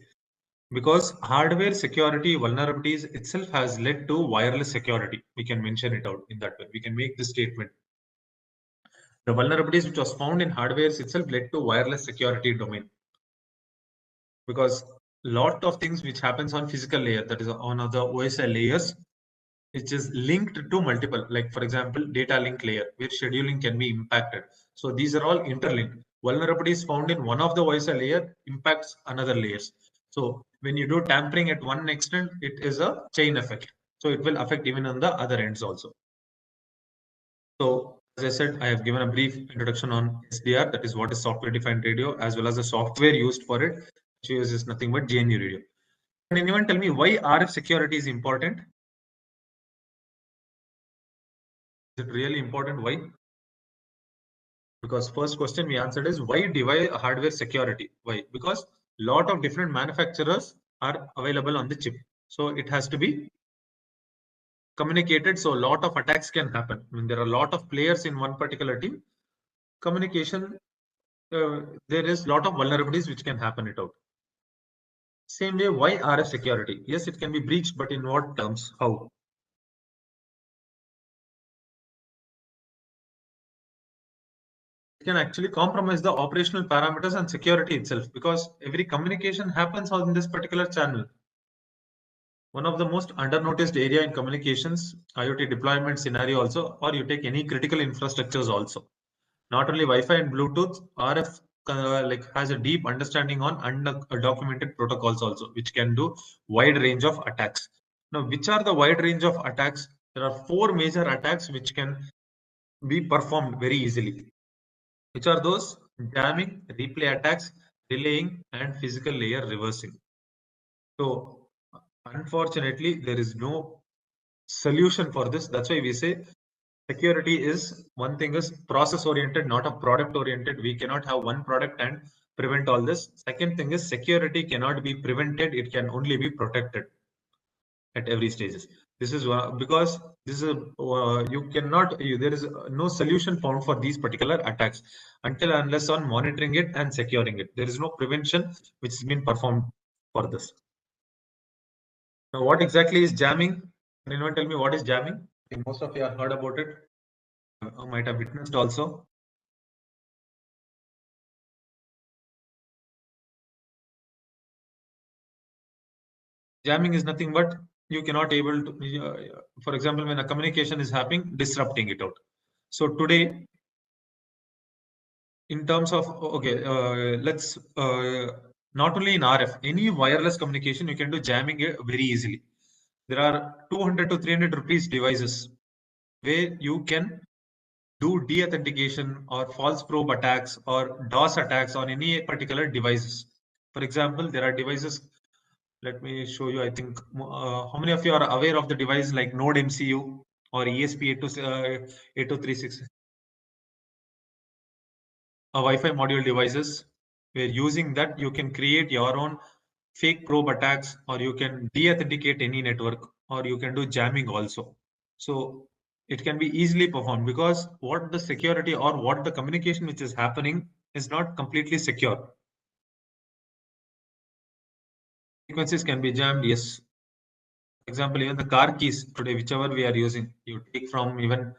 Because hardware security vulnerabilities itself has led to wireless security. We can mention it out in that way. We can make this statement. The vulnerabilities which was found in hardware itself led to wireless security domain. Because lot of things which happens on physical layer, that is on the OSI layers, which is linked to multiple, like for example, data link layer, where scheduling can be impacted. So these are all interlinked. Vulnerabilities found in one of the OSI layer impacts another layers. So when you do tampering at one extent, it is a chain effect. So it will affect even on the other ends also. So as I said, I have given a brief introduction on SDR, that is what is software defined radio, as well as the software used for it, which uses nothing but GNU radio. Can anyone tell me why RF security is important? Is it really important? Why? Because first question we answered is why device hardware security? Why? Because lot of different manufacturers are available on the chip. So it has to be communicated. So a lot of attacks can happen. When there are a lot of players in one particular team, communication, there is a lot of vulnerabilities which can happen it out. Same way, why RF security? Yes, it can be breached, but in what terms? How? It can actually compromise the operational parameters and security itself, because every communication happens on this particular channel. One of the most under noticed area in communications, IoT deployment scenario also, or you take any critical infrastructures also. Not only Wi-Fi and Bluetooth, RF like has a deep understanding on undocumented protocols also, which can do wide range of attacks. Now, which are the wide range of attacks? There are 4 major attacks which can be performed very easily. Which are those? Jamming, replay attacks, relaying, and physical layer reversing. So, unfortunately, there is no solution for this. That's why we say security is one thing is process oriented, not a product oriented. We cannot have one product and prevent all this. Second thing is security cannot be prevented. It can only be protected at every stages. This is because this is you cannot there is no solution found for these particular attacks until unless on monitoring it and securing it. There is no prevention which has been performed for this. Now, what exactly is jamming? Can anyone tell me what is jamming? I think most of you have heard about it. Might have witnessed also. Jamming is nothing but you cannot able to, for example, when a communication is happening, disrupting it out. So today, in terms of, okay, let's, not only in RF, any wireless communication, you can do jamming very easily. There are 200 to 300 rupees devices where you can do de-authentication or false probe attacks or DOS attacks on any particular devices. For example, there are devices. Let me show you. I think how many of you are aware of the device like Node MCU or ESP8236, a Wi-Fi module devices, where using that you can create your own fake probe attacks, or you can de-authenticate any network, or you can do jamming also. So it can be easily performed because what the security or what the communication which is happening is not completely secure. Frequencies can be jammed, yes. For example, even the car keys today, whichever we are using, you take from even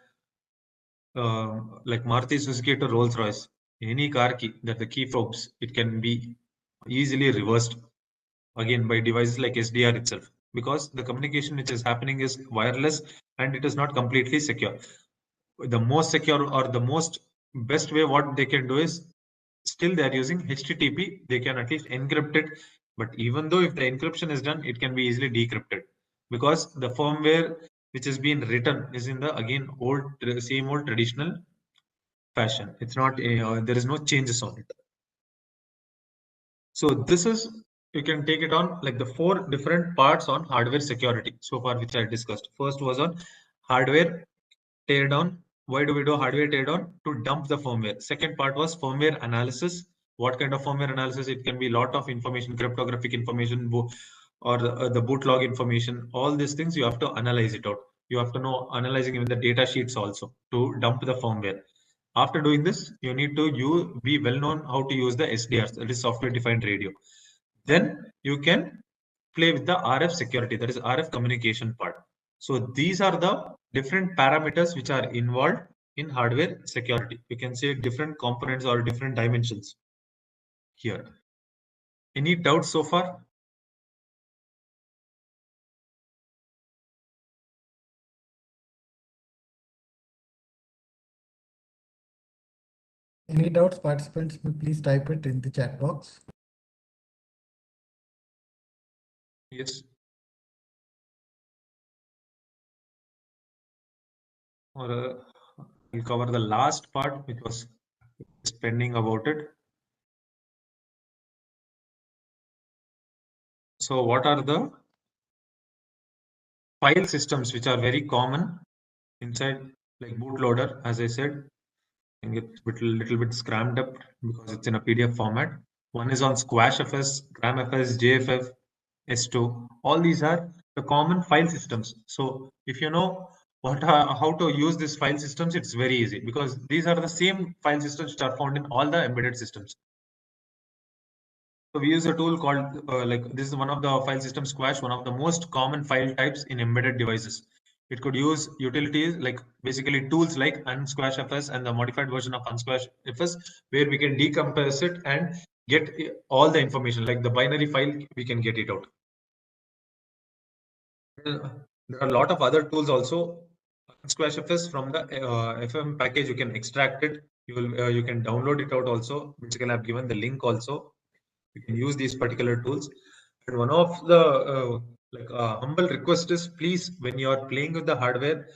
like Maruti Suzuki to Rolls Royce, any car key that the key fobs, it can be easily reversed again by devices like SDR itself, because the communication which is happening is wireless and it is not completely secure. The most secure or the most best way what they can do is still they are using HTTP. They can at least encrypt it, but even though if the encryption is done, it can be easily decrypted because the firmware which has been written is in the again old same old traditional fashion. It's not there is no changes on it. So this is, you can take it on like the 4 different parts on hardware security so far, which I discussed. First was on hardware teardown. Why do we do hardware teardown? To dump the firmware. Second part was firmware analysis. What kind of firmware analysis? It can be a lot of information, cryptographic information, or the boot log information. All these things you have to analyze it out. You have to know analyzing even the data sheets also to dump the firmware. After doing this, you need to be well known how to use the SDRs, that is software defined radio. Then you can play with the RF security, that is RF communication part. So these are the different parameters which are involved in hardware security. You can say different components or different dimensions here. Any doubts so far? Any doubts, participants, please type it in the chat box. Yes. Or we'll cover the last part, which was pending about it. So what are the file systems which are very common inside like bootloader? As I said, I think it's a little bit scrammed up because it's in a PDF format. One is on SquashFS, GramFS, JFF, S2. All these are the common file systems. So if you know how to use these file systems, it's very easy because these are the same file systems which are found in all the embedded systems. So we use a tool called like this is one of the file system Squash, one of the most common file types in embedded devices. It could use utilities like basically tools like unsquashfs and the modified version of unsquashfs, where we can decompose it and get all the information like the binary file, we can get it out. There are a lot of other tools also. Unsquashfs from the FM package, you can extract it. You can download it out also. Basically, I've given the link also. You can use these particular tools. And one of the humble request is, please, when you are playing with the hardware,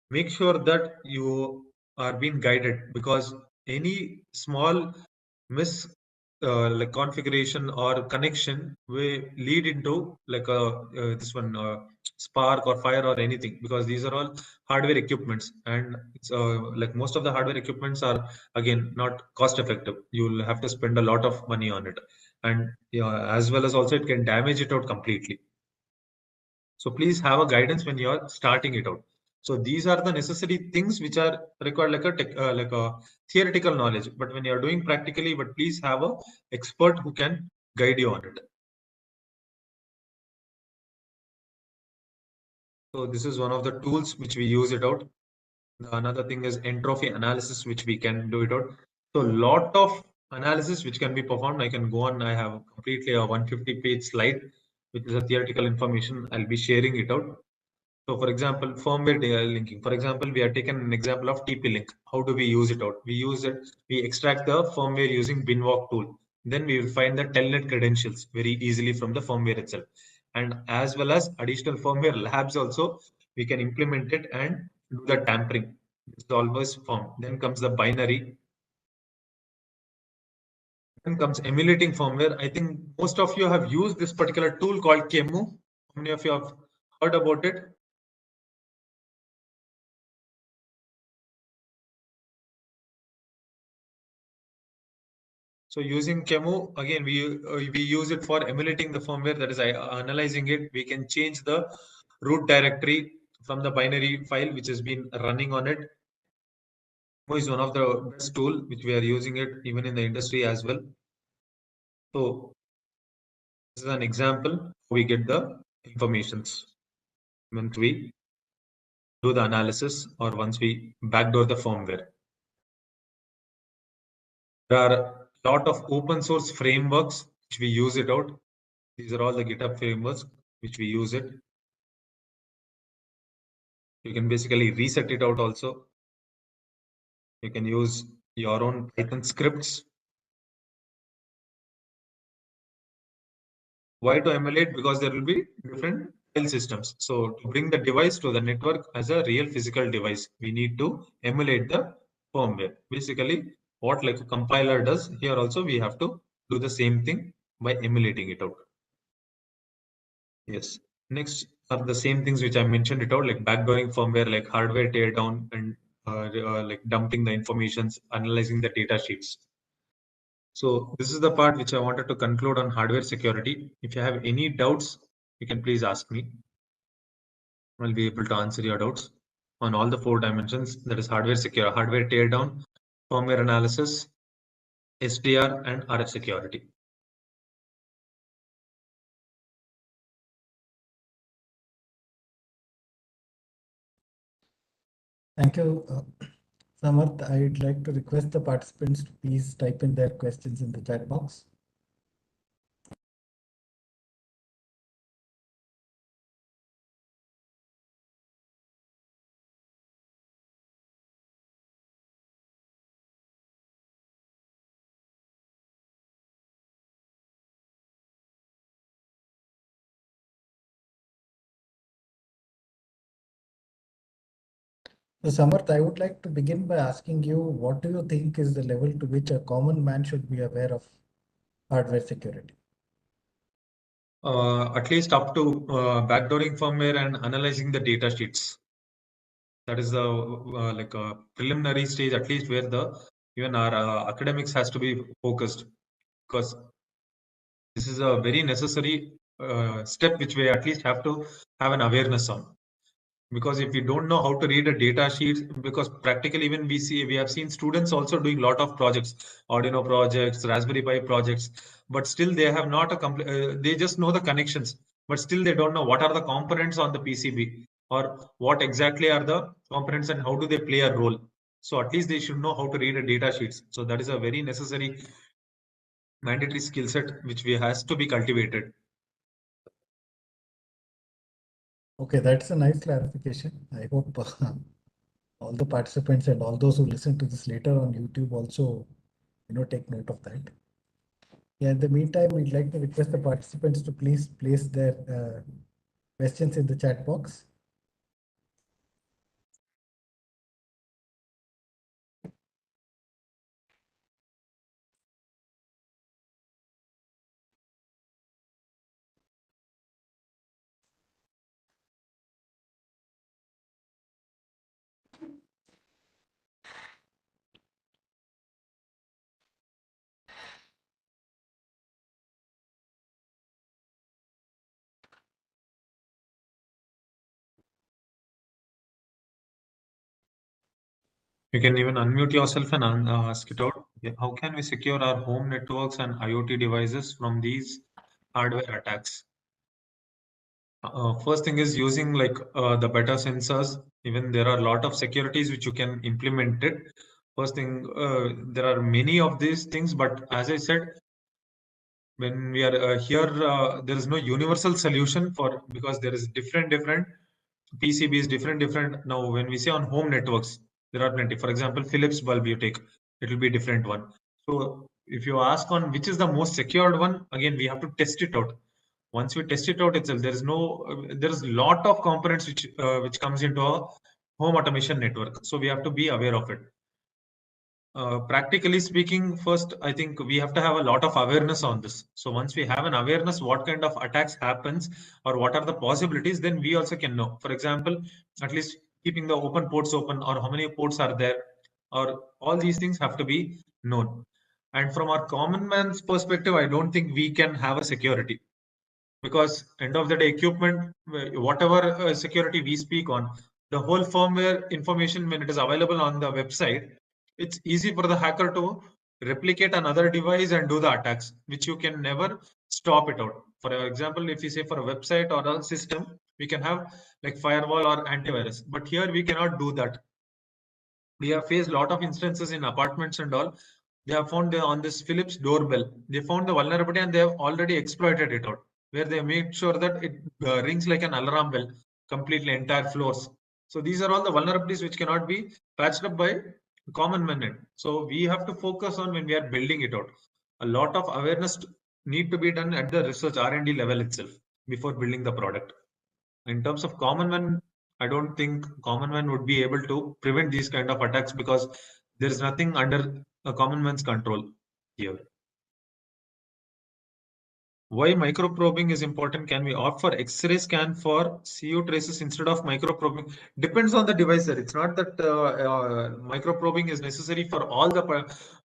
make sure that you are being guided, because any small mis like configuration or connection will lead into like a this one spark or fire or anything, because these are all hardware equipments, and it's like most of the hardware equipments are again not cost effective. You'll have to spend a lot of money on it, and as well as also it can damage it out completely. So please have a guidance when you're starting it out. So these are the necessary things which are required like a theoretical knowledge. But when you're doing practically, but please have a expert who can guide you on it. So this is one of the tools which we use it out. Another thing is entropy analysis, which we can do it out. So lot of analysis which can be performed. I can go on. I have completely a 150-page slide, which is a theoretical information. I'll be sharing it out. So for example, firmware data linking. For example, we have taken an example of TP-Link. How do we use it out? We use it, we extract the firmware using binwalk tool. Then we will find the telnet credentials very easily from the firmware itself. And as well as additional firmware labs also, we can implement it and do the tampering. It's always formed. Then comes the binary. Then comes emulating firmware. I think most of you have used this particular tool called KEMU. How many of you have heard about it? So using KEMU, again, we use it for emulating the firmware, that is analyzing it. We can change the root directory from the binary file which has been running on it. KEMU is one of the best tool which we are using it even in the industry as well. So this is an example. We get the informations once we do the analysis or once we backdoor the firmware. There are a lot of open source frameworks which we use it out. These are all the GitHub frameworks which we use it. You can basically reset it out also. You can use your own Python scripts. Why to emulate? Because there will be different file systems. So to bring the device to the network as a real physical device, we need to emulate the firmware. Basically, what like a compiler does, here also we have to do the same thing by emulating it out. Yes. Next are the same things which I mentioned it out, like backdooring firmware, like hardware teardown and like dumping the informations, analyzing the data sheets. So this is the part which I wanted to conclude on hardware security. If you have any doubts, you can please ask me. I'll be able to answer your doubts on all the 4 dimensions. That is hardware secure, hardware teardown, firmware analysis, SDR, and RF security. Thank you, Samarth. I'd like to request the participants to please type in their questions in the chat box. So, Samarth, I would like to begin by asking you, what do you think is the level to which a common man should be aware of hardware security? At least up to backdooring firmware and analyzing the data sheets. That is the like a preliminary stage, at least where the even our academics has to be focused, because this is a very necessary step which we at least have to have an awareness on. Because if we don't know how to read a data sheet, because practically even we have seen students also doing a lot of projects, Arduino projects, Raspberry Pi projects, but still they have not a complete, they just know the connections, but still they don't know what are the components on the PCB or what exactly are the components and how do they play a role. So at least they should know how to read a data sheets. So that is a very necessary mandatory skill set which we has to be cultivated. Okay, that's a nice clarification. I hope all the participants and all those who listen to this later on YouTube also, take note of that. Yeah, in the meantime, we'd like to request the participants to please place their questions in the chat box. You can even unmute yourself and ask it out. Yeah, how can we secure our home networks and IoT devices from these hardware attacks? First thing is using like the better sensors. Even there are a lot of securities which you can implement it. First thing, there are many of these things, but as I said, when we are here, there is no universal solution for, because there is different PCBs, different. Now, when we say on home networks, there are plenty. For example, Philips bulb you take, it will be a different one. So if you ask on which is the most secured one, again, we have to test it out. Once we test it out itself, there is a lot of components which comes into a home automation network. So we have to be aware of it. Practically speaking, first, I think we have to have a lot of awareness on this. So once we have an awareness, what kind of attacks happens or what are the possibilities, then we also can know. For example, at least keeping the open ports open or how many ports are there, or all these things have to be known. And from our common man's perspective, I don't think we can have a security, because end of the day, equipment, whatever security we speak on, the whole firmware information, when it is available on the website, it's easy for the hacker to replicate another device and do the attacks, which you can never stop it out. For example, if you say for a website or a system, we can have like firewall or antivirus, but here we cannot do that. We have faced a lot of instances in apartments and all. They have found on this Philips doorbell, they found the vulnerability and they have already exploited it out, where they made sure that it rings like an alarm bell, completely entire floors. So these are all the vulnerabilities which cannot be patched up by common men. So we have to focus on when we are building it out. A lot of awareness need to be done at the research R&D level itself before building the product. In terms of common man, I don't think common man would be able to prevent these kind of attacks, because There is nothing under a common man's control here. Why microprobing is important? Can we opt for X-ray scan for CO traces instead of microprobing? Depends on the device, sir. It's not that microprobing is necessary for all the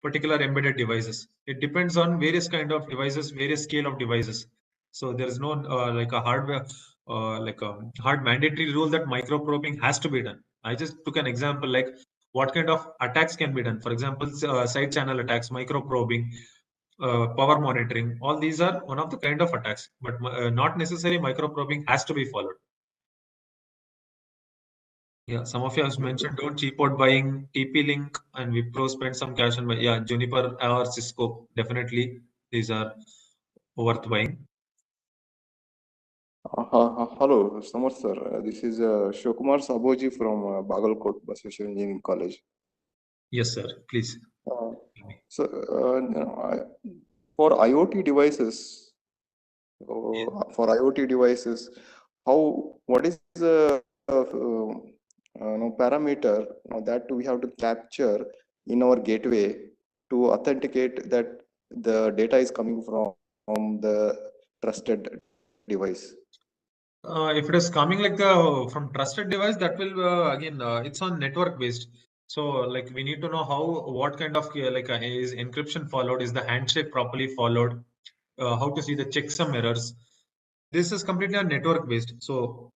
particular embedded devices. It depends on various kind of devices, various scale of devices. So there is no like a hardware, like a hard mandatory rule that microprobing has to be done. I just took an example like what kind of attacks can be done. For example, side channel attacks, microprobing, power monitoring, all these are one of the kind of attacks, but not necessarily microprobing has to be followed. Yeah, some of you have mentioned don't cheap out buying TP-Link and Wipro spend some cash on yeah, Juniper or Cisco, definitely these are worth buying. Hello, Samar sir. This is Shokumar Saboji from Bagalkot Basveshwar Engineering College. Yes, sir. Please. So, for IoT devices, what is the parameter that we have to capture in our gateway to authenticate that the data is coming from the trusted device? If it is coming like from trusted device, that will again it's on network based. So like we need to know what kind of is encryption followed, is the handshake properly followed, how to see the checksum errors. This is completely on network based. So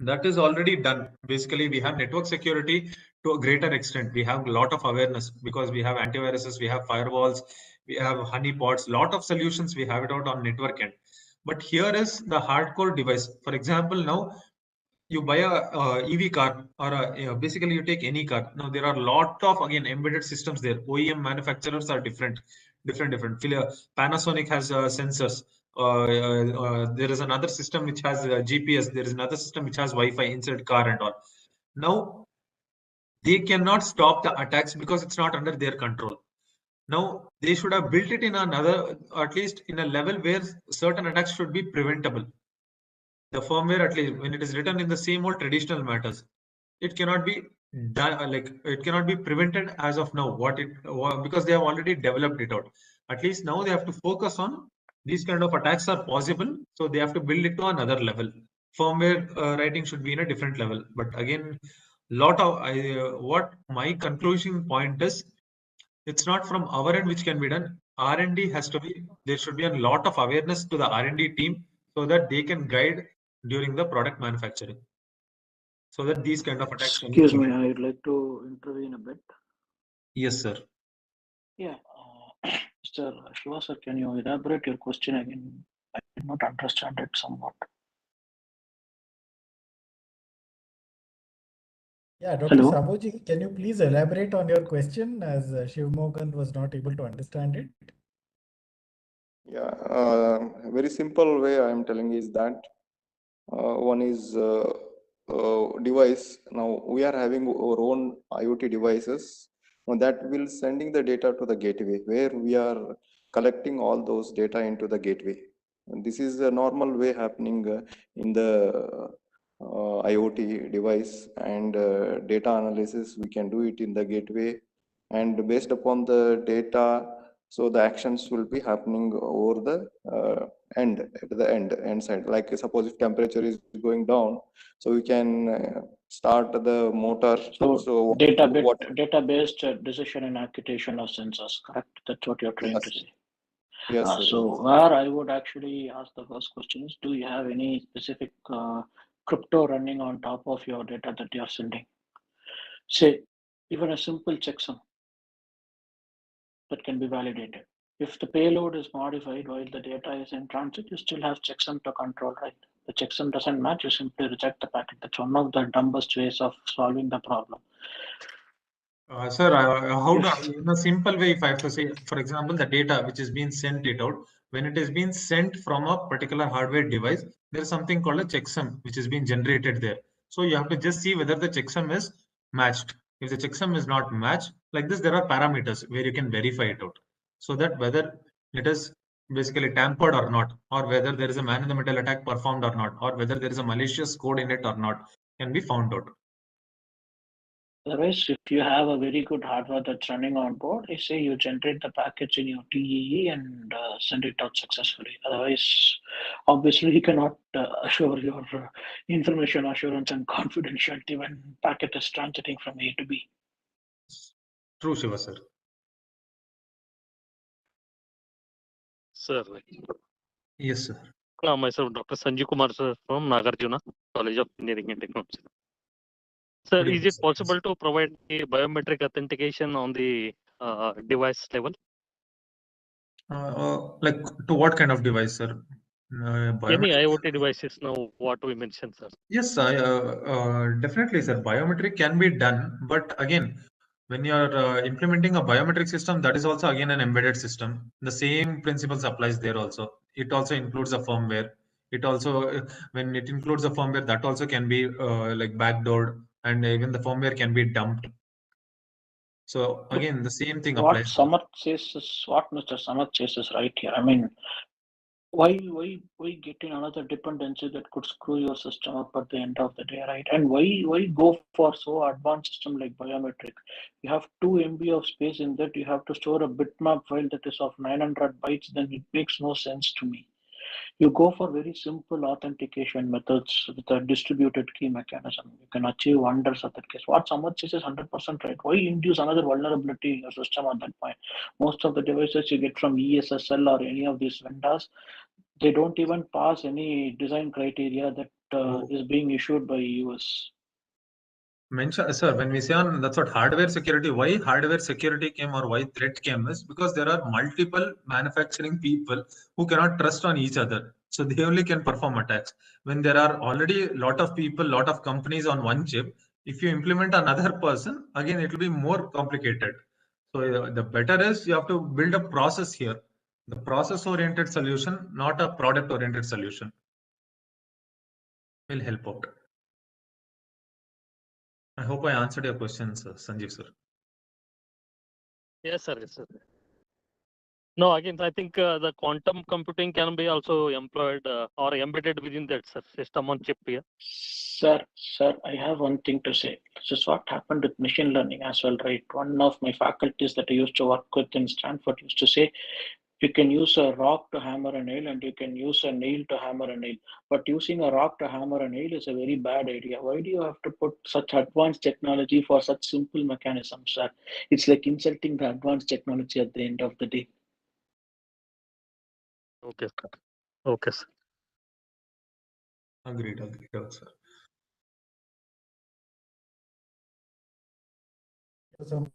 that is already done. Basically, we have network security to a greater extent. We have a lot of awareness because we have antiviruses, we have firewalls, we have honeypots, lot of solutions we have it out on network end. But here is the hardcore device. For example, now you buy a EV car or basically you take any car. Now there are a lot of again embedded systems there. OEM manufacturers are different. Panasonic has sensors. There is another system which has GPS. There is another system which has Wi-Fi inside car and all. Now they cannot stop the attacks because it's not under their control. Now they should have built it in another, at least in a level where certain attacks should be preventable. The firmware, at least when it is written in the same old traditional matters, it cannot be done, like it cannot be prevented as of now because they have already developed it out. At least now they have to focus on these kind of attacks are possible, so they have to build it to another level. Firmware writing should be in a different level. But again, what my conclusion point is, it's not from our end which can be done. R&D has to be, there should be a lot of awareness to the R&D team so that they can guide during the product manufacturing, so that these kind of attacks can be Excuse me, prevented. I'd like to intervene a bit. Yes, sir. Yeah, Mr. Shiva sir, can you elaborate your question again? I did not understand it somewhat. Yeah, Dr. Hello? Saboji, can you please elaborate on your question as Shivmogan was not able to understand it? Yeah, very simple way I am telling is that one is device. Now we are having our own IoT devices that will sending the data to the gateway where we are collecting all those data into the gateway. And this is a normal way happening in the IoT device, and data analysis we can do it in the gateway, and based upon the data, so the actions will be happening over the end side. Like suppose if temperature is going down, so we can start the motor. So data-based decision and acquisition of sensors, correct? That's what you're trying to Yes, say. yes, sir, So yes. where I would actually ask the first question is, do you have any specific crypto running on top of your data that you're sending? Say, even a simple checksum that can be validated. If the payload is modified while the data is in transit, you still have checksum to control, right? The checksum doesn't match, you simply reject the packet. That's one of the dumbest ways of solving the problem. Sir, in a simple way, if I have to say, for example, the data which is being sent it out, when it is being sent from a particular hardware device, there is something called a checksum which is being generated there. So you have to just see whether the checksum is matched. If the checksum is not matched, like this, there are parameters where you can verify it out. So that whether it is basically tampered or not, or whether there is a man in the middle attack performed or not, or whether there is a malicious code in it or not, can be found out. Otherwise, if you have a very good hardware that's running on board, I say you generate the package in your TEE and send it out successfully. Otherwise, obviously, you cannot assure your information assurance and confidentiality when packet is transiting from A to B. True, Shiva sir. Sir, Yes, sir. myself, Dr. Sanjeev Kumar, sir, from Nagarjuna College of Engineering and Technology. Sir, Good is evening, it sir. possible to provide the biometric authentication on the device level? Like to what kind of device, sir? Any Biometric? IoT devices now, what we mentioned, sir. Yes, definitely, sir. Biometric can be done, but again, when you are implementing a biometric system, that is also again an embedded system. The same principles applies there also. It also includes a firmware. It also, when it includes a firmware, that also can be like backdoored, and even the firmware can be dumped. So again, the same thing What applies there. Samath says is what Mr. Samath says is right here. I mean, why get in another dependency that could screw your system up at the end of the day, right? And why go for so advanced system like biometric? You have 2 MB of space in that, you have to store a bitmap file that is of 900 bytes, then it makes no sense to me. You go for very simple authentication methods with a distributed key mechanism. You can achieve wonders at that case. What Samath says is 100% right. Why induce another vulnerability in your system at that point? Most of the devices you get from ESSL or any of these vendors, they don't even pass any design criteria that is being issued by US. Mention, sir, when we say on that's what hardware security, why hardware security came or why threat came is because there are multiple manufacturing people who cannot trust on each other. So they only can perform attacks. When there are already a lot of people, lot of companies on one chip, if you implement another person, again, it will be more complicated. So the better is you have to build a process here, the process oriented solution, not a product oriented solution will help out. I hope I answered your questions, Sanjeev sir. Yes, sir. Yes, sir. No, again, I think the quantum computing can be also employed or embedded within that system on chip here. Sir, I have one thing to say. This is what happened with machine learning as well, right? One of my faculties that I used to work with in Stanford used to say, you can use a rock to hammer a nail and you can use a nail to hammer a nail. But using a rock to hammer a nail is a very bad idea. Why do you have to put such advanced technology for such simple mechanisms, sir? It's like insulting the advanced technology at the end of the day. Okay, sir. Okay, sir. Agreed, sir. So,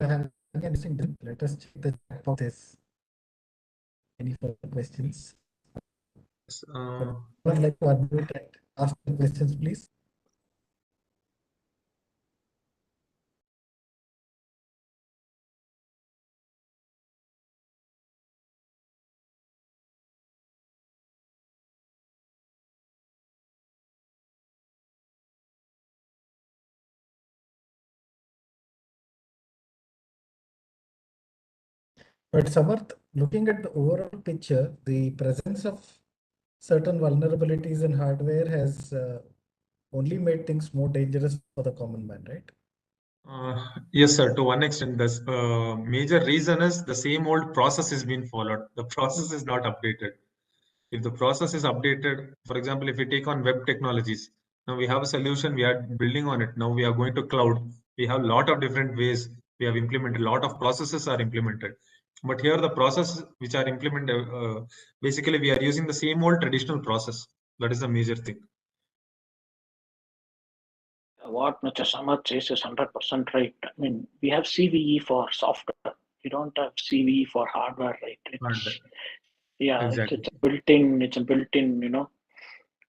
let us check the chat box. Any further questions? Yes, I would like to unmute and ask the questions, please. But Samarth, looking at the overall picture, the presence of certain vulnerabilities in hardware has only made things more dangerous for the common man, right? yes, sir. To one extent, the major reason is the same old process is being followed. The process is not updated. If the process is updated, for example, if we take on web technologies, now we have a solution, we are building on it. Now we are going to cloud. We have a lot of different ways we have implemented. A lot of processes are implemented. But here the processes which are implemented, basically we are using the same old traditional process. That is the major thing. What Mr. Samath says is 100% right. I mean, we have CVE for software. We don't have CVE for hardware, right? Hardware. It's Exactly. a built-in,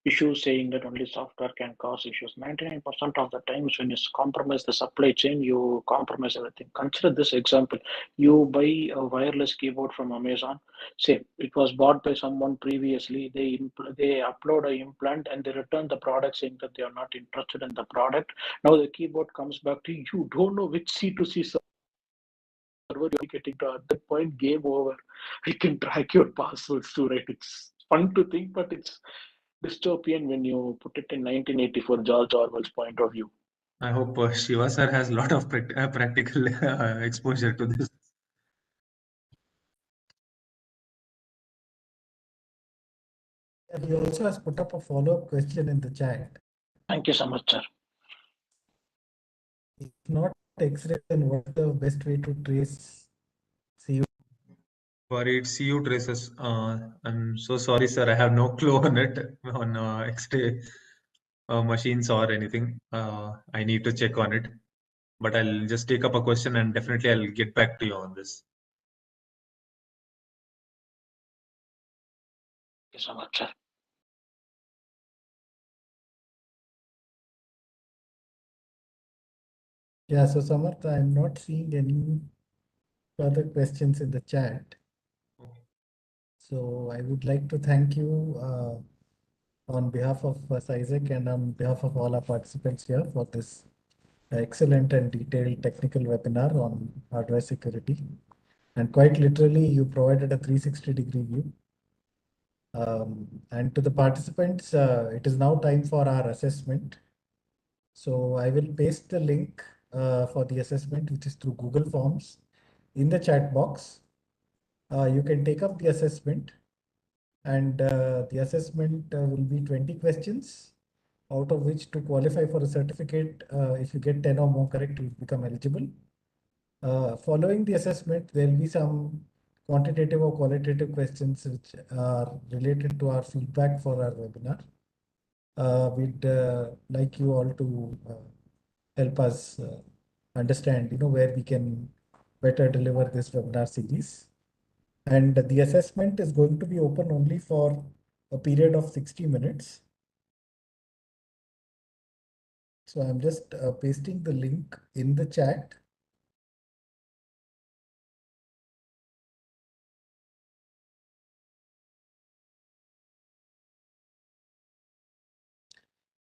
issue saying that only software can cause issues. 99% of the times when you compromise the supply chain, you compromise everything. Consider this example. You buy a wireless keyboard from Amazon. Say it was bought by someone previously. They upload an implant and they return the product saying that they are not interested in the product. Now the keyboard comes back to you. You don't know which C2C server you're getting to. At that point, game over. You can track your passwords too, right? It's fun to think, but it's dystopian when you put it in 1984 George Orwell's point of view. I hope Shiva sir has a lot of practical exposure to this. He also has put up a follow-up question in the chat. Thank you so much, sir. If not X-ray, then what's the best way to trace CU? For it, CU traces. I'm so sorry, sir. I have no clue on it, on X-ray machines or anything. I need to check on it. But I'll just take up a question and definitely I'll get back to you on this. Thank you so much, sir. Yeah, so Samarth, I'm not seeing any further questions in the chat. So I would like to thank you on behalf of CySecK and on behalf of all our participants here for this excellent and detailed technical webinar on hardware security. And quite literally, you provided a 360-degree view. And to the participants, it is now time for our assessment. So I will paste the link for the assessment, which is through Google Forms, in the chat box. You can take up the assessment, and the assessment will be 20 questions, out of which to qualify for a certificate, if you get 10 or more correct, you become eligible. Following the assessment, there will be some quantitative or qualitative questions which are related to our feedback for our webinar. We'd like you all to help us understand, where we can better deliver this webinar series. And the assessment is going to be open only for a period of 60 minutes. So I'm just pasting the link in the chat.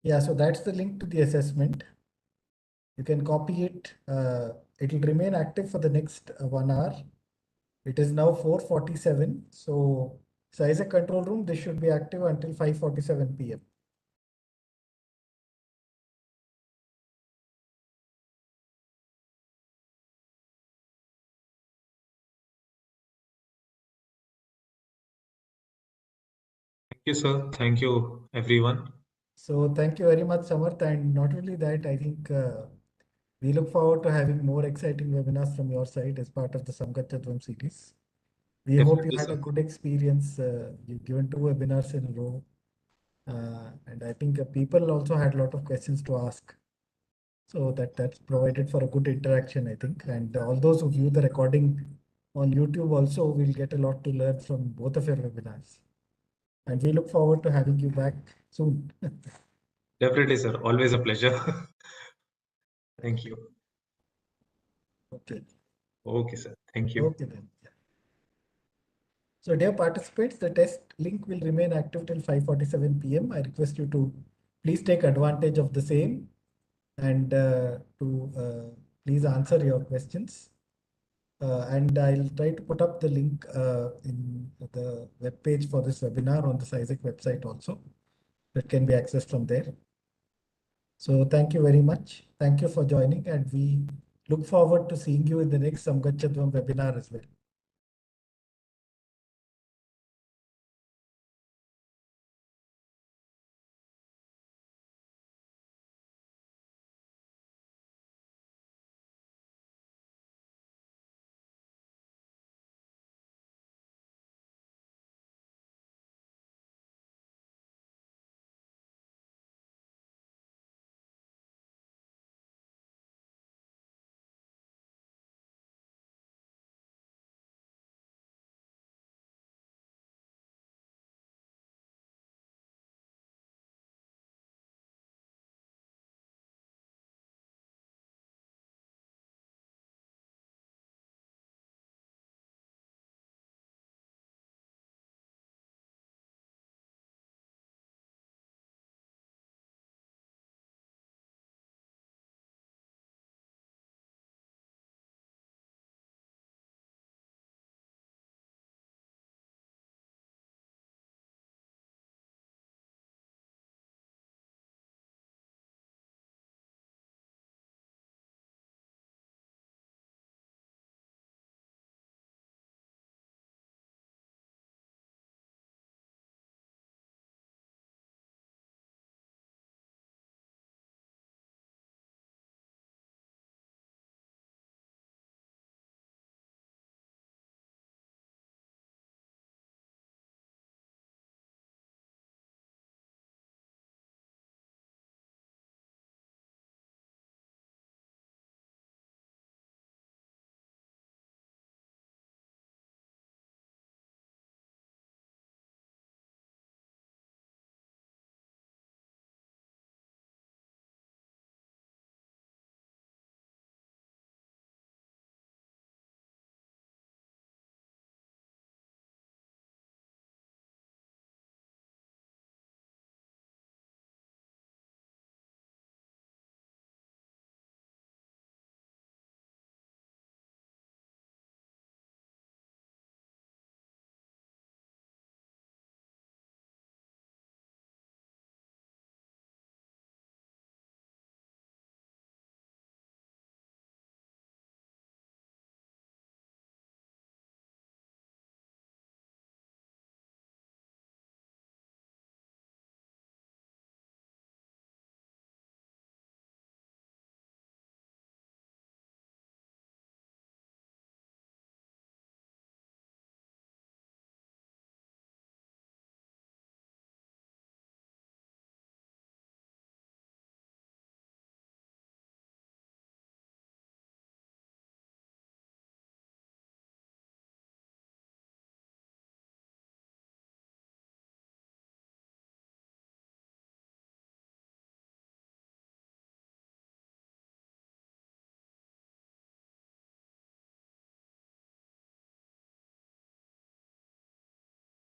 Yeah, so that's the link to the assessment. You can copy it. It will remain active for the next 1 hour. It is now 4:47. So CySecK control room, this should be active until 5:47 p.m. Thank you, sir. Thank you, everyone. So thank you very much, Samarth. And not only that, I think we look forward to having more exciting webinars from your side as part of the Samgachadvam series. We hope you Definitely, had a sir. good experience. You've given 2 webinars in a row. And I think people also had a lot of questions to ask. So that's provided for a good interaction, I think. And all those who view the recording on YouTube also will get a lot to learn from both of your webinars. And we look forward to having you back soon. Definitely, sir. Always a pleasure. Thank you. Okay. Okay, sir. Thank you. Okay then. Yeah. So dear participants, the test link will remain active till 5:47 p.m. I request you to please take advantage of the same and to please answer your questions. And I'll try to put up the link in the web page for this webinar on the CySecK website also. That can be accessed from there. So thank you very much. Thank you for joining, and we look forward to seeing you in the next Samgachadvam webinar as well.